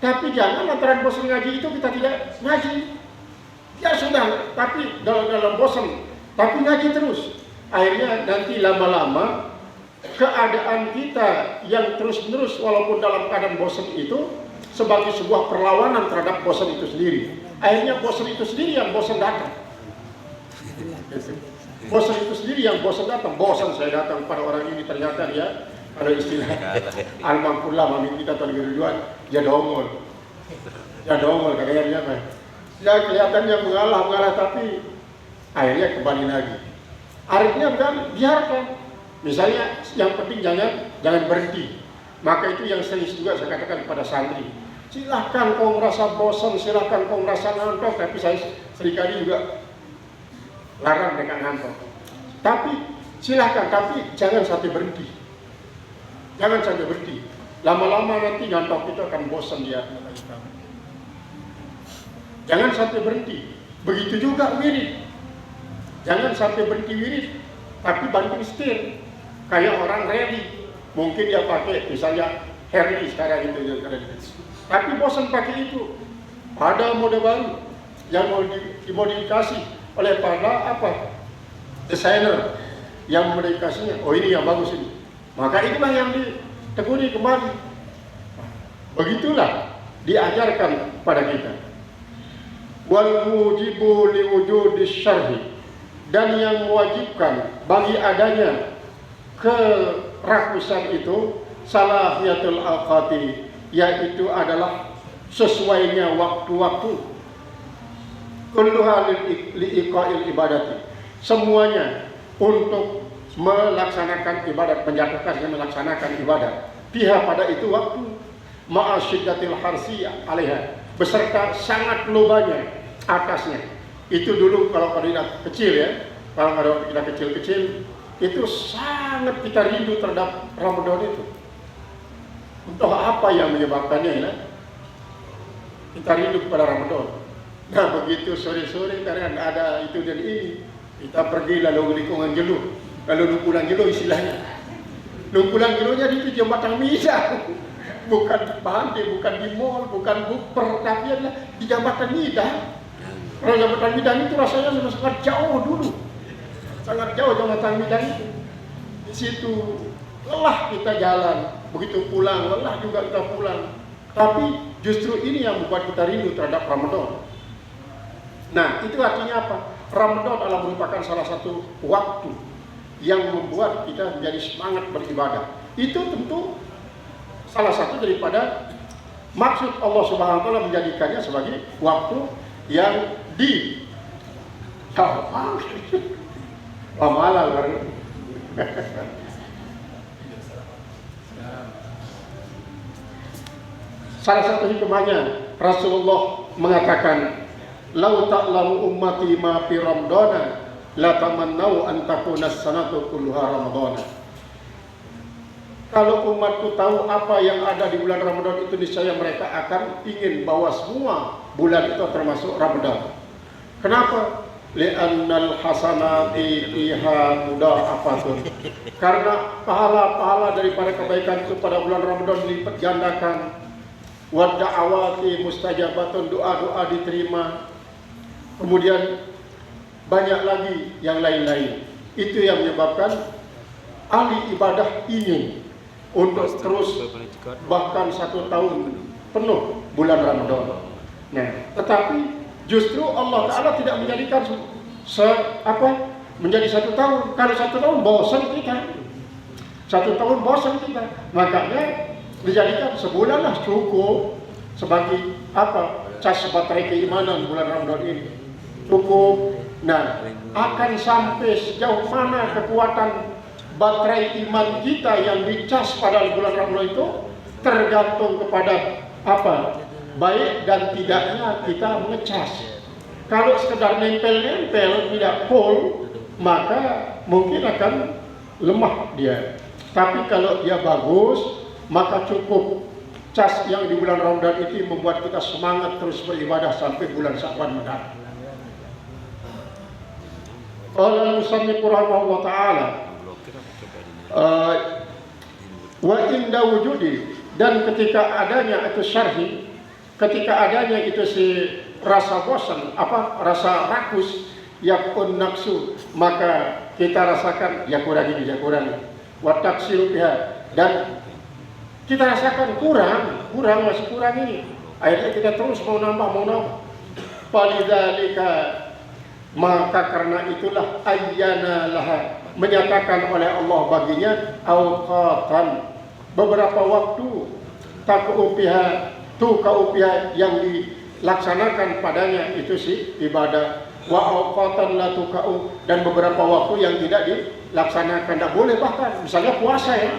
tapi jangan lantaran bosan ngaji itu kita tidak ngaji. Ya sudah, tapi dalam bosan, tapi ngaji terus. Akhirnya nanti lama-lama keadaan kita yang terus-menerus walaupun dalam keadaan bosan itu sebagai sebuah perlawanan terhadap bosan itu sendiri. Akhirnya bosan itu sendiri yang bosan datang. Bosan itu sendiri yang bosan datang. Bosan saya datang pada orang ini, ternyata dia ada istilah al-mampulah mami kita terlalu duluan, ya dongol kayaknya apa? Ya kelihatannya mengalah, tapi akhirnya kembali lagi. Artinya kan biarkan. Misalnya yang penting jangan berhenti. Maka itu yang sering juga saya katakan kepada santri. Silahkan kau merasa bosan, silahkan kau merasa ngantuk, tapi saya seringkali juga larang mereka ngantuk. Tapi silahkan, tapi jangan sampai berhenti. Jangan sampai berhenti. Lama-lama nanti ngantuk itu akan bosan dia. Jangan sampai berhenti. Begitu juga wirid. Jangan sampai berhenti wirid, tapi banting setir. Kayak orang rally, mungkin dia pakai misalnya Harley sekarang itu. Tapi bosan pakai itu. Ada mode baru yang mau dimodifikasi oleh para desainer yang memodifikasinya. Oh ini yang bagus ini. Maka itulah yang ditekuni kembali. Begitulah diajarkan pada kita. Wal mujibu liwujudis syarhi, dan yang mewajibkan bagi adanya kerakusan itu salahiyatul awqati, yaitu adalah sesuainya waktu-waktu. Kulluha liiqa'il ibadati, semuanya untuk melaksanakan ibadat, menjatuhkan dan melaksanakan ibadat. Pihak pada itu waktu ma'asyiddatil harsi alaiha, beserta sangat lobanya atasnya. Itu dulu kalau kita kecil ya, kalau kita kecil-kecil itu sangat kita rindu terhadap Ramadan itu. Untuk apa yang menyebabkannya ya? Kita rindu kepada Ramadan. Nah begitu sore-sore karena ada itu dan ini, kita pergi lalu lingkungan jeluh, lalu lumpulan jeluh istilahnya. Lumpulan jeluhnya di jembatan Mida, bukan di pantai, bukan di mall, bukan buper, tapi adalah di jembatan Mida. Kalau jembatan Mida itu rasanya sudah sangat jauh dulu, sangat jauh jembatan Mida itu. Di situ lelah kita jalan, begitu pulang lelah juga kita pulang. Tapi justru ini yang membuat kita rindu terhadap Ramadan. Nah, itu artinya apa? Ramadan adalah merupakan salah satu waktu yang membuat kita menjadi semangat beribadah. Itu tentu salah satu daripada maksud Allah Subhanahu wa taala menjadikannya sebagai waktu yang di amalan salah satu hikmahnya Rasulullah mengatakan, "Lau ta'lamu ummati ma fi ramadana la tamannau an takuna as-sanatu kulluha ramadana." Kalau umatku tahu apa yang ada di bulan Ramadan itu, niscaya mereka akan ingin bahwa semua bulan itu termasuk Ramadan. Kenapa? Li'annal hasanati fiha mudha'afatun. Karena pahala-pahala daripada kebaikan itu pada bulan Ramadan dilipat gandakan. Wa da'awati mustajabatun, doa-doa diterima. Kemudian banyak lagi yang lain-lain. Itu yang menyebabkan ahli ibadah ingin untuk terus bahkan 1 tahun penuh bulan Ramadan. Nah, tetapi justru Allah Ta'ala tidak menjadikan menjadi 1 tahun. Kalau 1 tahun bosan kita, 1 tahun bosan kita, makanya dijadikan sebulanlah cukup sebagai cas baterai keimanan bulan Ramadan ini cukup. Nah, akan sampai sejauh mana kekuatan baterai iman kita yang dicas pada bulan Ramadan itu tergantung kepada baik dan tidaknya kita mengecas. Kalau sekedar nempel-nempel tidak full, maka mungkin akan lemah dia. Tapi kalau dia bagus, maka cukup cas yang di bulan Ramadan itu membuat kita semangat terus beribadah sampai bulan Sya'ban mendatang. Qala al-musannif rahimahullah ta'ala, wa inda wujudi, dan ketika adanya itu syarhi, ketika adanya itu si rasa bosan, rasa rakus, yakun nafsu, maka kita rasakan ya kurang ini, ya kurang, wa taksiru biha, dan kita rasakan kurang, masih kurang ini, akhirnya kita terus mau nambah. Falidzalika, maka karena itulah ayyana laha, menyatakan oleh Allah baginya awqatan, beberapa waktu, kaupiha yang dilaksanakan padanya itu sih ibadah, wa awqatan la tukau, dan beberapa waktu yang tidak dilaksanakan, tidak boleh. Bahkan misalnya puasa ya,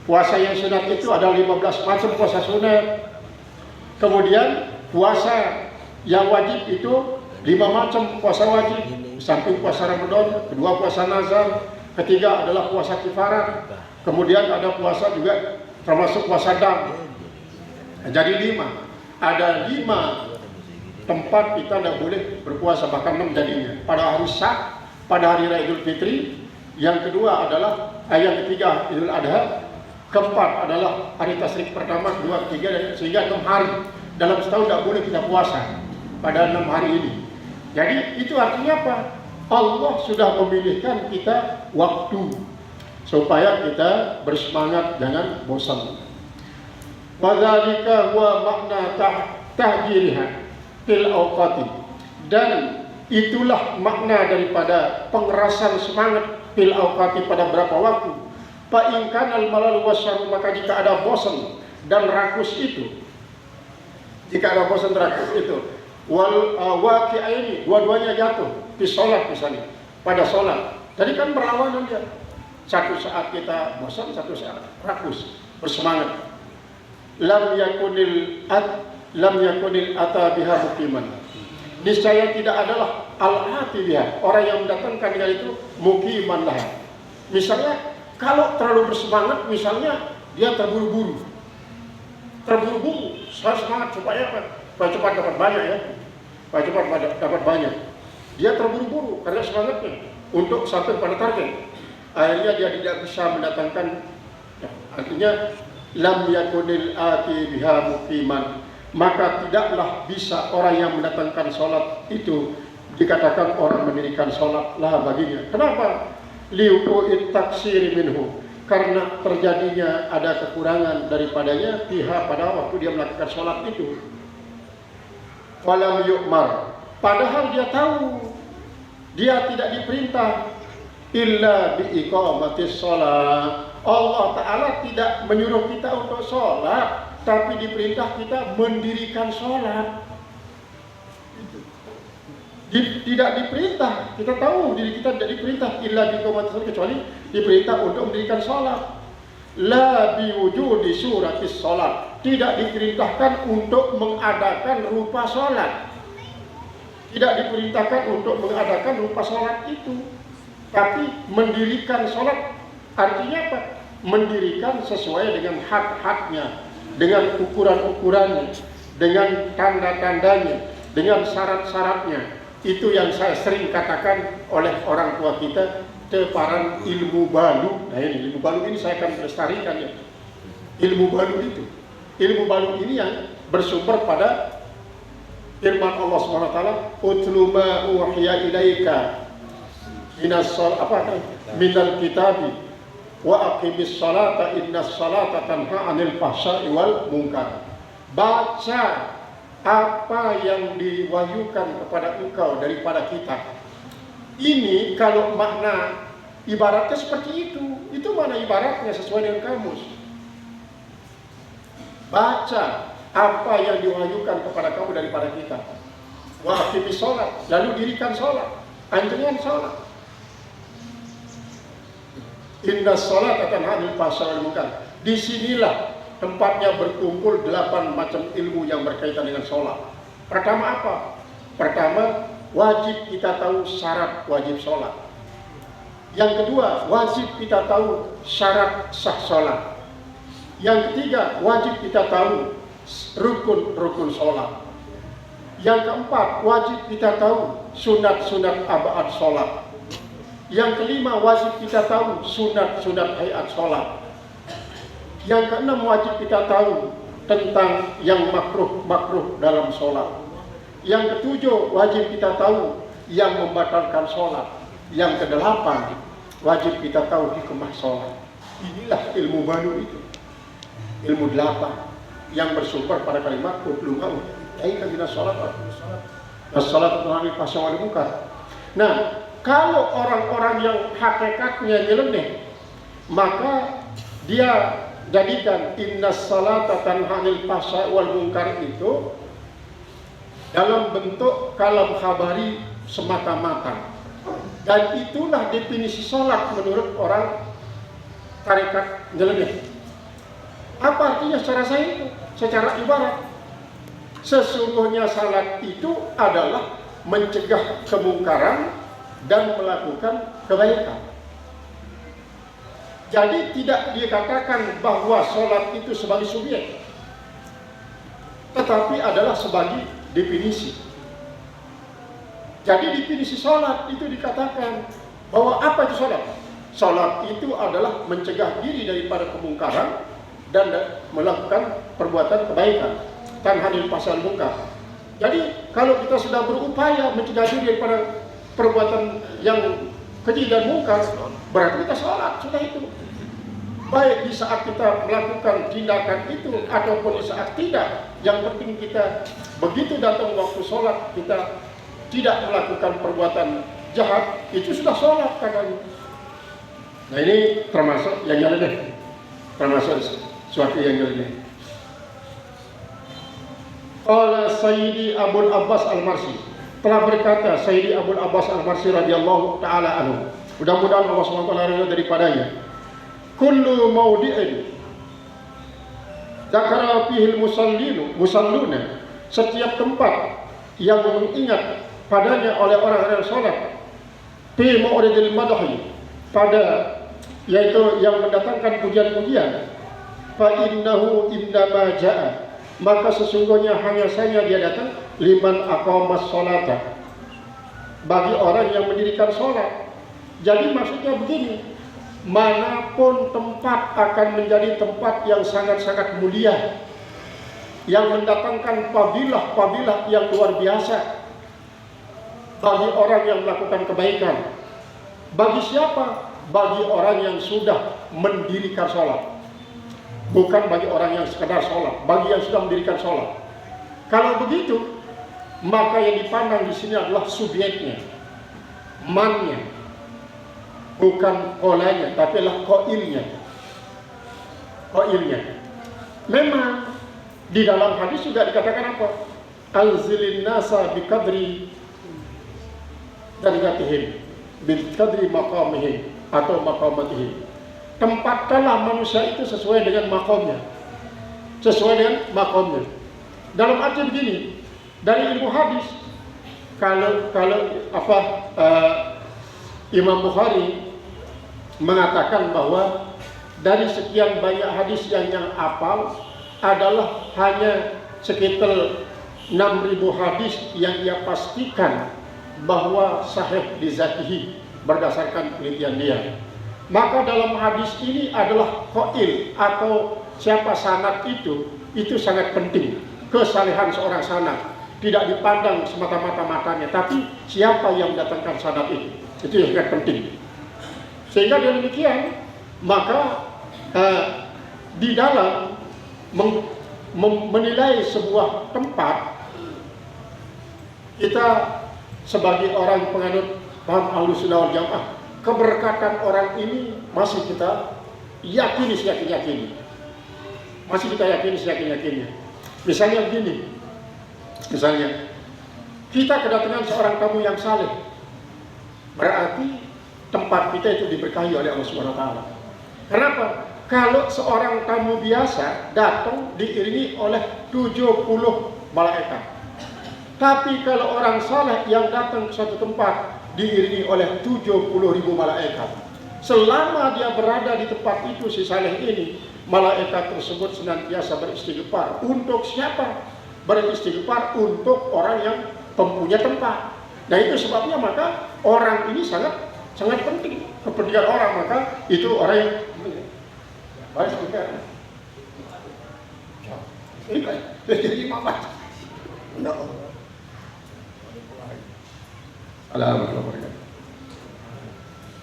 puasa yang sunat itu ada 15 macam puasa sunat. Kemudian puasa yang wajib itu 5 macam puasa wajib, samping puasa Ramadan, kedua puasa nazar, ketiga adalah puasa kifarat, kemudian ada puasa juga termasuk puasa dam. Jadi 5. Ada 5 tempat kita tidak boleh berpuasa, bahkan 6 jadinya. Pada hari Syak, pada hari Raya Idul Fitri, yang kedua adalah yang ketiga Idul Adha, keempat adalah hari Tasyrik pertama, kedua, ketiga, dan sehingga 6 hari dalam setahun tidak boleh kita puasa pada 6 hari ini. Jadi itu artinya apa? Allah sudah memilihkan kita waktu supaya kita bersemangat, jangan bosan. Wadzalika huwa makna tahjiriha fil awqati, dan itulah makna daripada pengerasan semangat fil awqati pada berapa waktu. Fa in kana al malal wasyar, maka jika ada bosan dan rakus itu, wal waqi'aini, dua-duanya jatuh di sholat misalnya, pada sholat, tadi kan berlawanan dia. Satu saat kita bosan, satu saat rakus, bersemangat. Lam yakunil ata biha muqiman, niscaya tidak adalah al-ati biha, orang yang mendatangkan dengan itu muqiman lah. Misalnya kalau terlalu bersemangat, misalnya dia terburu-buru, saya semangat supaya cepat dapat banyak ya, cepat dapat banyak. Dia terburu-buru karena semangatnya untuk sampai pada target. Akhirnya dia tidak bisa mendatangkan, artinya lam yakunil ati biha muqiman, maka tidaklah bisa orang yang mendatangkan sholat itu dikatakan orang mendirikan sholat lah baginya. Kenapa? Liuqut taksiri minhu, karena terjadinya ada kekurangan daripadanya pihak pada waktu dia melakukan sholat itu. Walam yu'mar, padahal dia tahu dia tidak diperintah illa biiqamatis sholat. Allah Ta'ala tidak menyuruh kita untuk sholat, tapi diperintah kita mendirikan sholat. Tidak diperintah, kita tahu diri kita tidak diperintah illa biiqamatis sholat, kecuali diperintah untuk mendirikan sholat. la biwujudi suratis sholat, tidak diperintahkan untuk mengadakan rupa sholat, tidak diperintahkan untuk mengadakan rupa sholat itu, tapi mendirikan sholat. Artinya apa? Mendirikan sesuai dengan hak-haknya, dengan ukuran-ukurannya, dengan tanda-tandanya, dengan syarat-syaratnya. Itu yang saya sering katakan oleh orang tua kita, teparan ilmu balu. Nah ini ilmu balu ini saya akan melestarikan ya. Ilmu balu itu, ilmu balu ini yang bersumber pada firman Allah SWT, utlu ma uhiya ilaika minal kitabi wa aqimis salata innas salata tanha anil fahsya'i wal munkar. Baca apa yang diwahyukan kepada engkau daripada kitab. Ini kalau makna ibaratnya seperti itu mana ibaratnya sesuai dengan kamus. Baca apa yang diwahyukan kepada kamu daripada kitab. Wa aqimis sholat, lalu dirikan sholat, anjungan sholat. Inna sholat akan hanil pasal wal munkar. Disinilah tempatnya berkumpul 8 macam ilmu yang berkaitan dengan sholat. Pertama apa? Pertama, wajib kita tahu syarat wajib sholat. Yang kedua, wajib kita tahu syarat sah sholat. Yang ketiga, wajib kita tahu rukun-rukun sholat. Yang keempat, wajib kita tahu sunat-sunat abad sholat. Yang kelima, wajib kita tahu sunat-sunat hayat sholat. Yang keenam, wajib kita tahu tentang yang makruh dalam sholat. Yang ketujuh, wajib kita tahu yang membatalkan sholat. Yang kedelapan, wajib kita tahu hikmah sholat. Inilah ilmu baru itu. Ilmu 8 yang bersumber pada kalimat utlu ma ilaika minas sholat. As-salatu tanha anil fahsya'i wal munkar. Nah, kalau orang-orang yang hakikatnya nyeleneh, maka dia jadikan innas salata tanha anil fahsya'i wal munkar itu dalam bentuk kalam khabari semata-mata. Dan itulah definisi sholat menurut orang tarekat nyeleneh. Apa artinya secara saya itu? Secara ibarat, sesungguhnya salat itu adalah mencegah kemungkaran dan melakukan kebaikan. Jadi tidak dikatakan bahwa sholat itu sebagai subjek, tetapi adalah sebagai definisi. Jadi definisi sholat itu dikatakan bahwa apa itu sholat? Sholat itu adalah mencegah diri daripada kemungkaran dan melakukan perbuatan kebaikan. Tanhanil pasal munkar. Jadi kalau kita sudah berupaya mencegah diri daripada perbuatan yang keji dan munkar, berarti kita sholat, sudah itu. Baik di saat kita melakukan tindakan itu ataupun di saat tidak, yang penting kita begitu datang waktu sholat kita tidak melakukan perbuatan jahat, itu sudah sholat katanya. Nah ini termasuk yang nyeleneh, termasuk suatu yang nyeleneh. Qala Sayyidi Abul Abbas Al-Marsi, telah berkata Sayyidi Abul Abbas Al-Marsi radhiyallahu taala anhu, mudah-mudahan Allah SWT ridha daripadanya, kullu maudi'in dzakara fihi musalluna, setiap tempat yang mengingat padanya oleh orang-orang salat, fi mau'ridil madhi, pada yaitu yang mendatangkan pujian-pujian, fa innahu indama jaa, maka sesungguhnya hanya saja dia datang liman aqamas sholata, bagi orang yang mendirikan sholat. Jadi maksudnya begini, manapun tempat akan menjadi tempat yang sangat-sangat mulia, yang mendatangkan fadilah yang luar biasa bagi orang yang melakukan kebaikan. Bagi siapa? Bagi orang yang sudah mendirikan sholat. Bukan bagi orang yang sekedar sholat, bagi yang sudah mendirikan sholat. Kalau begitu, maka yang dipandang di sini adalah subjeknya, mannya, bukan olanya, tapi adalah qailnya. Memang di dalam hadis juga dikatakan apa? Anzilin nasa biqadri darajatihim, biqadri maqamihim atau maqamatihim. tempatkanlah manusia itu sesuai dengan makomnya. Sesuai dengan makomnya. Dalam arti begini, dari ilmu hadis, kalau Imam Bukhari mengatakan bahwa dari sekian banyak hadis yang hafal adalah hanya sekitar 6.000 hadis yang ia pastikan bahwa sahih di zatihi berdasarkan penelitian dia. Maka dalam hadis ini adalah qail atau siapa sanad itu sangat penting. Kesalehan seorang sanad tidak dipandang semata-mata matanya, tapi siapa yang mendatangkan sanad itu yang sangat penting. Sehingga dengan demikian maka di dalam menilai sebuah tempat, kita sebagai orang penganut paham Ahlussunnah wal Jamaah, keberkatan orang ini masih kita yakini seyakin-yakinnya. Masih kita yakini seyakin-yakinnya. Misalnya begini, misalnya kita kedatangan seorang tamu yang saleh, berarti tempat kita itu diberkahi oleh Allah Subhanahu wa taala. Kenapa? Kalau seorang tamu biasa datang diiringi oleh 70 malaikat. Tapi kalau orang saleh yang datang ke suatu tempat diiringi oleh 70.000 malaikat. Selama dia berada di tempat itu, si saleh ini, malaikat tersebut senantiasa beristighfar. Untuk siapa? Beristighfar untuk orang yang mempunyai tempat. Nah itu sebabnya maka orang ini sangat penting. Kepentingan orang, maka itu orang yang baik juga. Ini kan jadi mamat.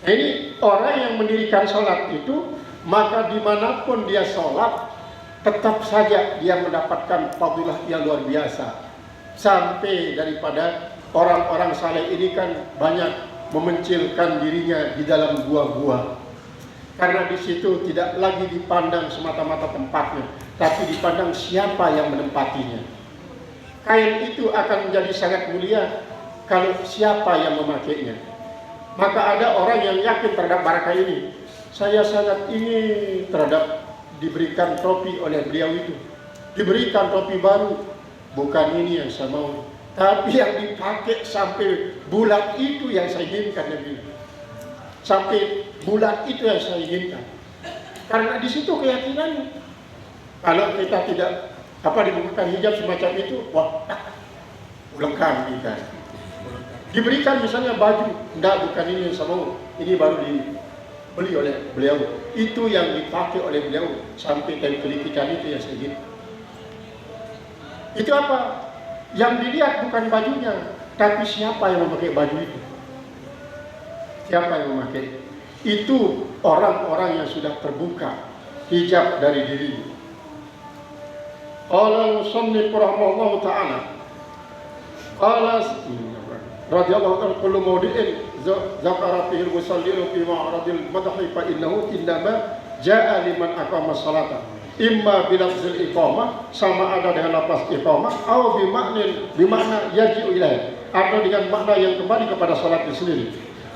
Ini orang yang mendirikan sholat itu, maka dimanapun dia sholat, tetap saja dia mendapatkan fadilah yang luar biasa. Sampai daripada orang-orang saleh ini kan banyak memencilkan dirinya di dalam gua-gua. Karena di situ tidak lagi dipandang semata-mata tempatnya, tapi dipandang siapa yang menempatinya. Kain itu akan menjadi sangat mulia kalau siapa yang memakainya. Maka ada orang yang yakin terhadap barakah ini. Saya sangat ingin terhadap diberikan topi oleh beliau itu. Diberikan topi baru. Bukan ini yang saya mau, tapi yang dipakai sampai bulat itu yang saya inginkan. Sampai bulat itu yang saya inginkan. Karena di situ keyakinannya. Kalau kita tidak dibukakan hijab semacam itu, wah, ulangkan kita. Diberikan misalnya baju, enggak, bukan ini yang saya mau, ini baru dibeli oleh beliau. Itu yang dipakai oleh beliau sampai kelikitan itu yang saya inginkan. Itu apa? Yang dilihat bukan bajunya, tapi siapa yang memakai baju itu. Siapa yang memakai? Itu orang-orang yang sudah terbuka hijab dari dirinya. Qala al-musannif rahimahullahu ta'ala, qala radhiyallahu ta'ala kullu mawdi'in zakara fihi al-musalliru fi ma'radil madhi fa innahu innama ja'a liman aqama as-salata imma bilafzil iqamah, sama ada dengan lafaz iqamah, atau bimakna yaji'u ilaih, atau dengan makna yang kembali kepada salat itu sendiri.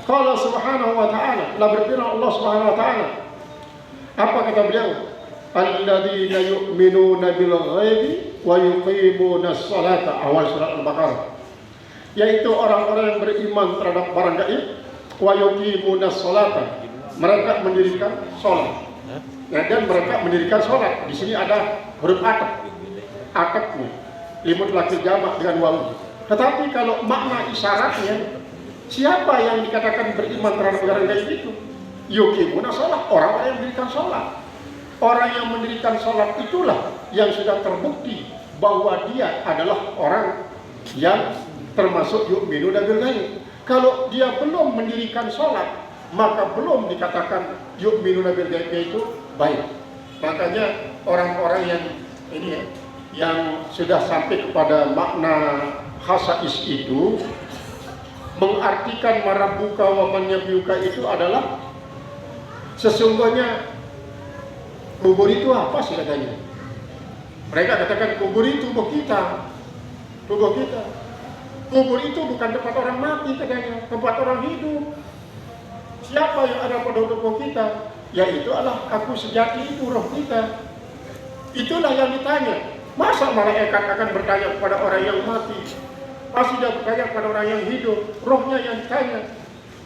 Qala subhanahu wa ta'ala, la berfirman Allah subhanahu wa ta'ala, apa kata beliau? Alladzina yu'minuna bil ghaibi wa yuqimuna as-salata, awal surat Al-Baqarah. Yaitu orang-orang yang beriman terhadap barang gaib, wa yuqimuna as-salata, mereka mendirikan salat. Nah, dan mereka mendirikan sholat. Di sini ada huruf atap, limut lakil jamak dengan wawu. Tetapi kalau makna isyaratnya, siapa yang dikatakan beriman terhadap barang gaib itu? Yuqimuna sholat, orang-orang yang mendirikan sholat. Orang yang mendirikan sholat itulah yang sudah terbukti bahwa dia adalah orang yang termasuk yu'minuna bil ghaib. Kalau dia belum mendirikan sholat, maka belum dikatakan yu'minuna bil ghaib itu baik. Makanya orang-orang yang ini yang sudah sampai kepada makna khasais itu mengartikan marabuka wa manyabiuka itu adalah sesungguhnya kubur itu apa sih katanya. Mereka katakan kubur itu tubuh kita. Tubuh kita. Kubur itu bukan tempat orang mati katanya, tempat orang hidup. Siapa yang ada pada tubuh kita? yaitu adalah aku sejati itu roh kita. Itulah yang ditanya. Masa malaikat akan bertanya kepada orang yang mati? Pasti dia bertanya kepada orang yang hidup. Rohnya yang ditanya.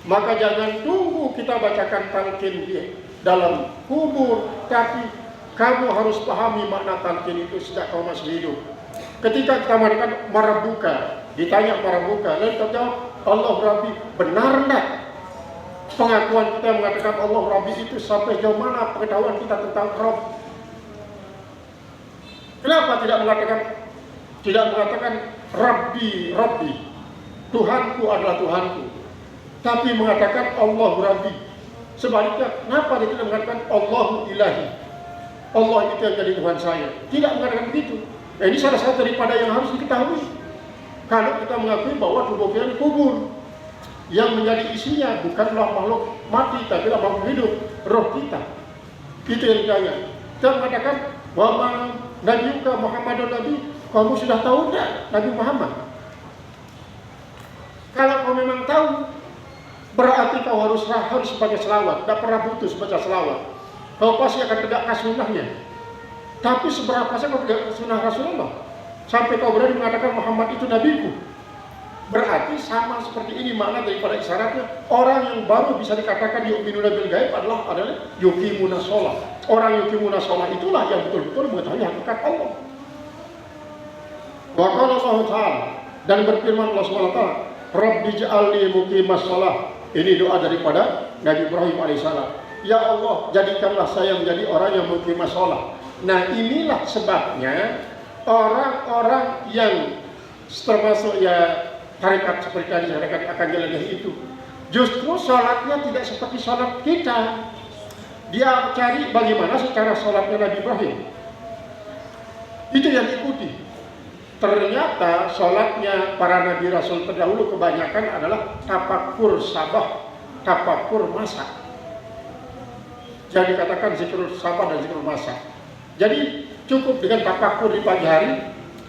Maka jangan tunggu kita bacakan talqin di dalam kubur, tapi kamu harus pahami makna talqin itu sejak kau masih hidup. Ketika kita mengatakan marabuka, ditanya marabuka, lalu kita jawab Allah Rabbi, benar enggak pengakuan kita mengatakan Allah Rabbi itu sampai jauh mana pengetahuan kita tentang Rabb? Kenapa tidak mengatakan Rabbi, Rabbi, Tuhanku adalah Tuhanku, tapi mengatakan Allah Rabbi? Sebaliknya, kenapa dia tidak mengatakan Allahu Ilahi, Allah itu yang jadi Tuhan saya? Tidak mengatakan begitu. Ini salah satu daripada yang harus diketahui. Kalau kita mengakui bahwa tubuh kita kubur, yang menjadi isinya bukanlah makhluk mati, tapi makhluk hidup, roh kita. Itu yang ditanya. Kita mengatakan, wa Nabiuka Muhammadun Nabi, kamu sudah tahu tidak Nabi Muhammad? Kalau kau memang tahu, berarti kau harus baca selawat. Tidak pernah putus baca selawat. Kau pasti akan tegakkan sunnahnya. Tapi seberapa saya kau tegakkan sunnah Rasulullah sampai kau berani mengatakan Muhammad itu nabiku? Berarti sama seperti ini makna daripada isyaratnya. Orang yang baru bisa dikatakan yu'minuna bil gaib adalah yuqimuna shalah. Orang yuqimuna shalah itulah yang betul-betul mengetahui hakikat Allah. Wa qala Allah Ta'ala, dan berfirman Allah Subhanahu wa taala, Rabbi ja'alni muqimas shalah. Ini doa daripada Nabi Ibrahim alaihissalam. Ya Allah, jadikanlah saya menjadi orang yang muqimas shalah. Nah, inilah sebabnya orang-orang yang termasuk tarekat seperti tadi tarekat akan jalan itu, justru sholatnya tidak seperti sholat kita. Dia cari bagaimana secara sholatnya Nabi Ibrahim. Itu yang diikuti. Ternyata sholatnya para Nabi Rasul terdahulu kebanyakan adalah tafakur sabah, tafakur masak. Jadi katakan zikrul sabah dan zikrul masak. Jadi cukup dengan tafakur di pagi hari.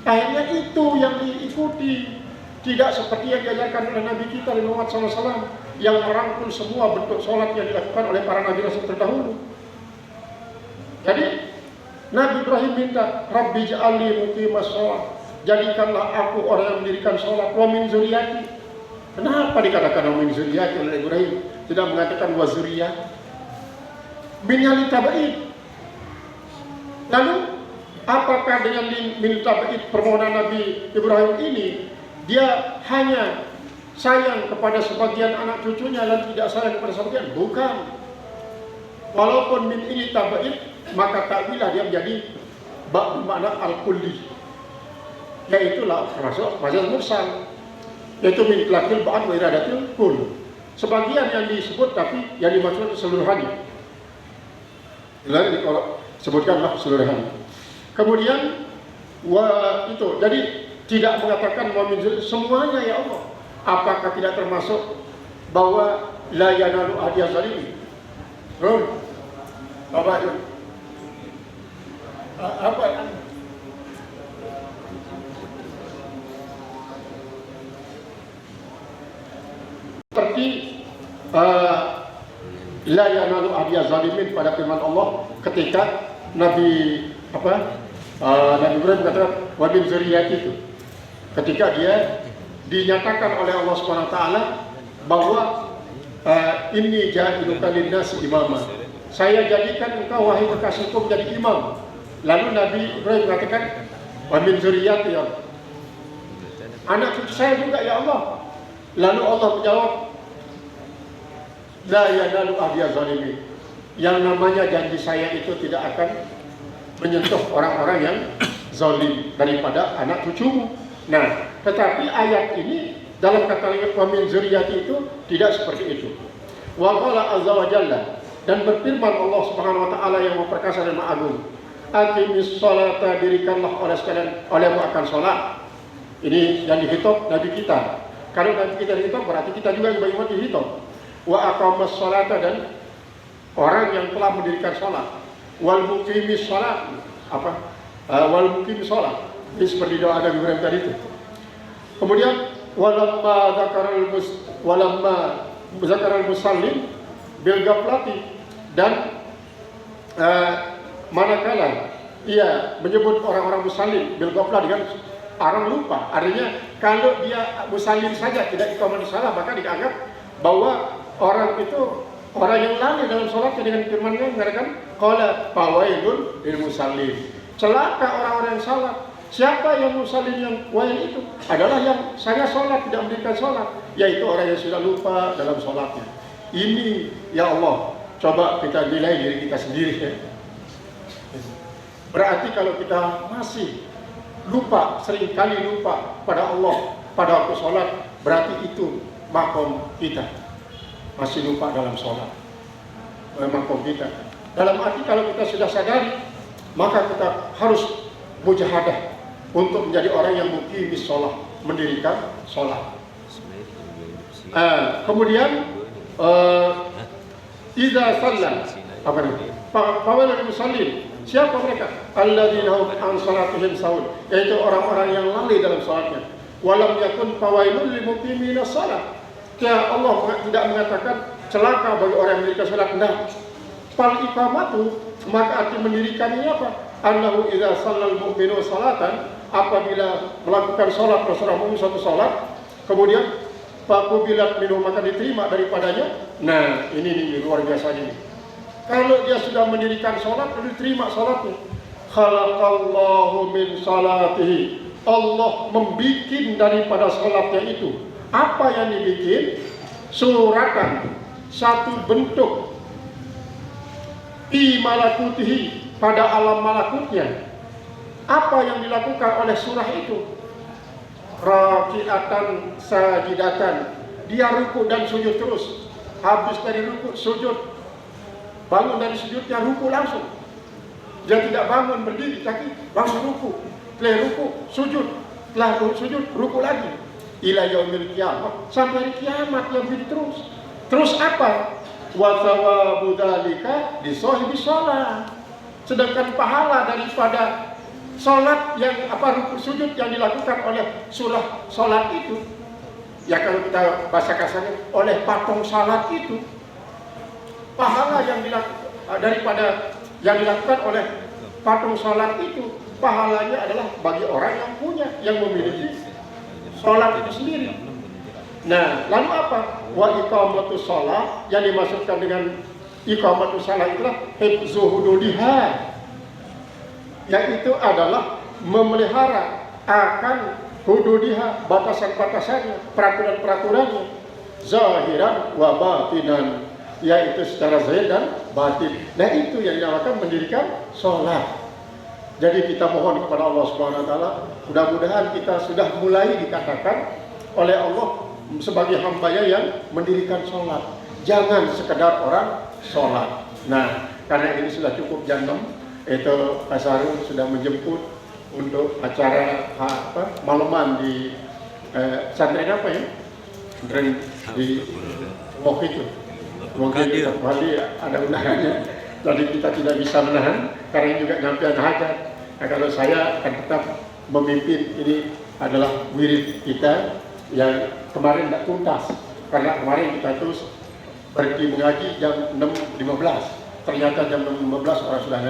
Akhirnya itu yang diikuti. Tidak seperti yang diajarkan oleh Nabi kita Muhammad SAW yang merangkul semua bentuk sholat yang dilakukan oleh para Nabi Rasul terdahulu. Jadi Nabi Ibrahim minta, Rabbi ja'alni muqimas sholat, jadikanlah aku orang yang mendirikan sholat, wa min zuriyati. Kenapa dikatakan wa min zuriyati oleh Ibrahim? Tidak mengatakan wa zuriyati. Min yali taba'id. Lalu apakah dengan min taba'id permohonan Nabi Ibrahim ini dia hanya sayang kepada sebagian anak cucunya dan tidak sayang kepada sebagian? Bukan. Walaupun min ini taba'id, maka takwilah dia menjadi makna al-kulli, yaitulah termasuk majaz mursal, yaitu min lakil ba'ad wa iradatil kull. Sebagian yang disebut tapi yang dimaksud keseluruhannya. Lalu kalau sebutkanlah keseluruhannya. Kemudian itu jadi tidak mengatakan semuanya ya Allah. Apakah tidak termasuk bahwa la yanalu ahdiya zalimi? Bapak itu apa? Seperti la yanalu ahdiya zalimin pada firman Allah ketika Nabi Ibrahim katakan wa min zuriyati itu. Ketika dia dinyatakan oleh Allah Subhanahu wa taala bahwa inni ja'iluka lin-nasi imama. Saya jadikan engkau wahai kekasihku menjadi imam. Lalu Nabi Ibrahim mengatakan wa min zuriyati ya. Anak cucu saya juga ya Allah. Lalu Allah menjawab la yanalu ahdiya zalimin. Yang namanya janji saya itu tidak akan menyentuh orang-orang yang zalim daripada anak cucumu. Nah, tetapi ayat ini dalam kata wa min zuriyati itu tidak seperti itu. Wa qala azza wa jalla, dan berfirman Allah Subhanahu wa taala yang memperkasa dan maha agung, aqimis sholata, dirikanlah olehmu akan salat. Ini yang dihitung Nabi kita. Kalau Nabi kita dihitung berarti kita juga yang bagaimana dihitung. Wa aqamas sholata, dan orang yang telah mendirikan salat. Wal muqimis salat, wal muqimis salat. Ini seperti doa Nabi Ibrahim tadi itu. Kemudian walamma zakaral musallim bil gaflati, dan manakala ia menyebut orang-orang musallin bil ghaflah dengan orang lupa, artinya kalau dia musallin saja tidak iqamah salat maka dianggap bahwa orang itu orang yang lalai dalam sholatnya dengan firman-Nya mengatakan qala fawailun lil musallin. Celaka orang-orang yang salat. Siapa yang musallin yang wail itu? Adalah yang sangat sholat tidak mendirikan sholat, yaitu orang yang sudah lupa dalam sholatnya. Ini ya Allah, coba kita nilai diri kita sendiri ya. Berarti kalau kita masih lupa, seringkali lupa pada Allah pada waktu sholat, berarti itu makom kita masih lupa dalam sholat. Makom kita. Dalam arti kalau kita sudah sadari, maka kita harus mujahadah untuk menjadi orang yang muqimis sholat, mendirikan sholat. Kemudian idza shalla apa namanya? Fawalul musallin. Siapa mereka? Alladzina hum an salatihim sahun, yaitu orang-orang yang lalai dalam salatnya. Walam yakun fawailul lil muqimina shalah. Ya Allah tidak mengatakan celaka bagi orang yang mendirikan salat. Nah, fal iqamatu, maka arti mendirikan ini apa? Annahu idza shallal mu'minu salatan, apabila melakukan salat seorang mukmin satu salat, kemudian faqubilat minhu, maka diterima daripadanya. Nah, ini luar biasa ini. Kalau dia sudah mendirikan sholat, diterima sholatnya. Khalaqallahu min salatihi. Allah membikin daripada sholatnya itu. Apa yang dibikin? Suratan, satu bentuk. Fi malakutihi, pada alam malakutnya. Apa yang dilakukan oleh surah itu? Raki'atan sajidatan. Dia ruku dan sujud terus. Habis dari ruku, sujud. Bangun dari sujudnya, ruku langsung. Dia tidak bangun berdiri, tapi langsung ruku. Setelah ruku, sujud. Setelah sujud, ruku lagi. Ila yaumil qiyamah, sampai hari kiamat yang begini terus. Terus apa? Wa thawabu dzalika li sahibi shalah. Sedangkan pahala daripada salat yang ruku sujud yang dilakukan oleh surah salat itu, ya kalau kita bahasa kasarnya oleh patung salat itu, pahala yang daripada yang dilakukan oleh patung salat itu, pahalanya adalah bagi orang yang punya, yang memiliki salat itu sendiri. Nah, lalu apa? Wa iqamatus shalah, yang dimaksudkan dengan iqamatus shalah itulah hifzu hududiha, yaitu adalah memelihara akan hududiha, batasan-batasannya, peraturan-peraturannya, zahiran wa batinan, yaitu secara zahir dan batin. Nah, itu yang dinamakan mendirikan sholat. Jadi kita mohon kepada Allah Subhanahu wa taala, mudah-mudahan kita sudah mulai dikatakan oleh Allah sebagai hamba-Nya yang mendirikan sholat. Jangan sekedar orang sholat. Nah, karena ini sudah cukup jam 6, itu Pak Sarul sudah menjemput untuk acara malaman di pesantren apa ya? Pesantren di Wok itu. Mungkin tadi ada undangannya, jadi kita tidak bisa menahan karena juga nyampean hajat. Nah, kalau saya akan tetap memimpin, ini adalah wirid kita yang kemarin tidak tuntas, karena kemarin kita terus berhenti mengaji jam 6.15, ternyata jam 6.15 orang sudah ngaji.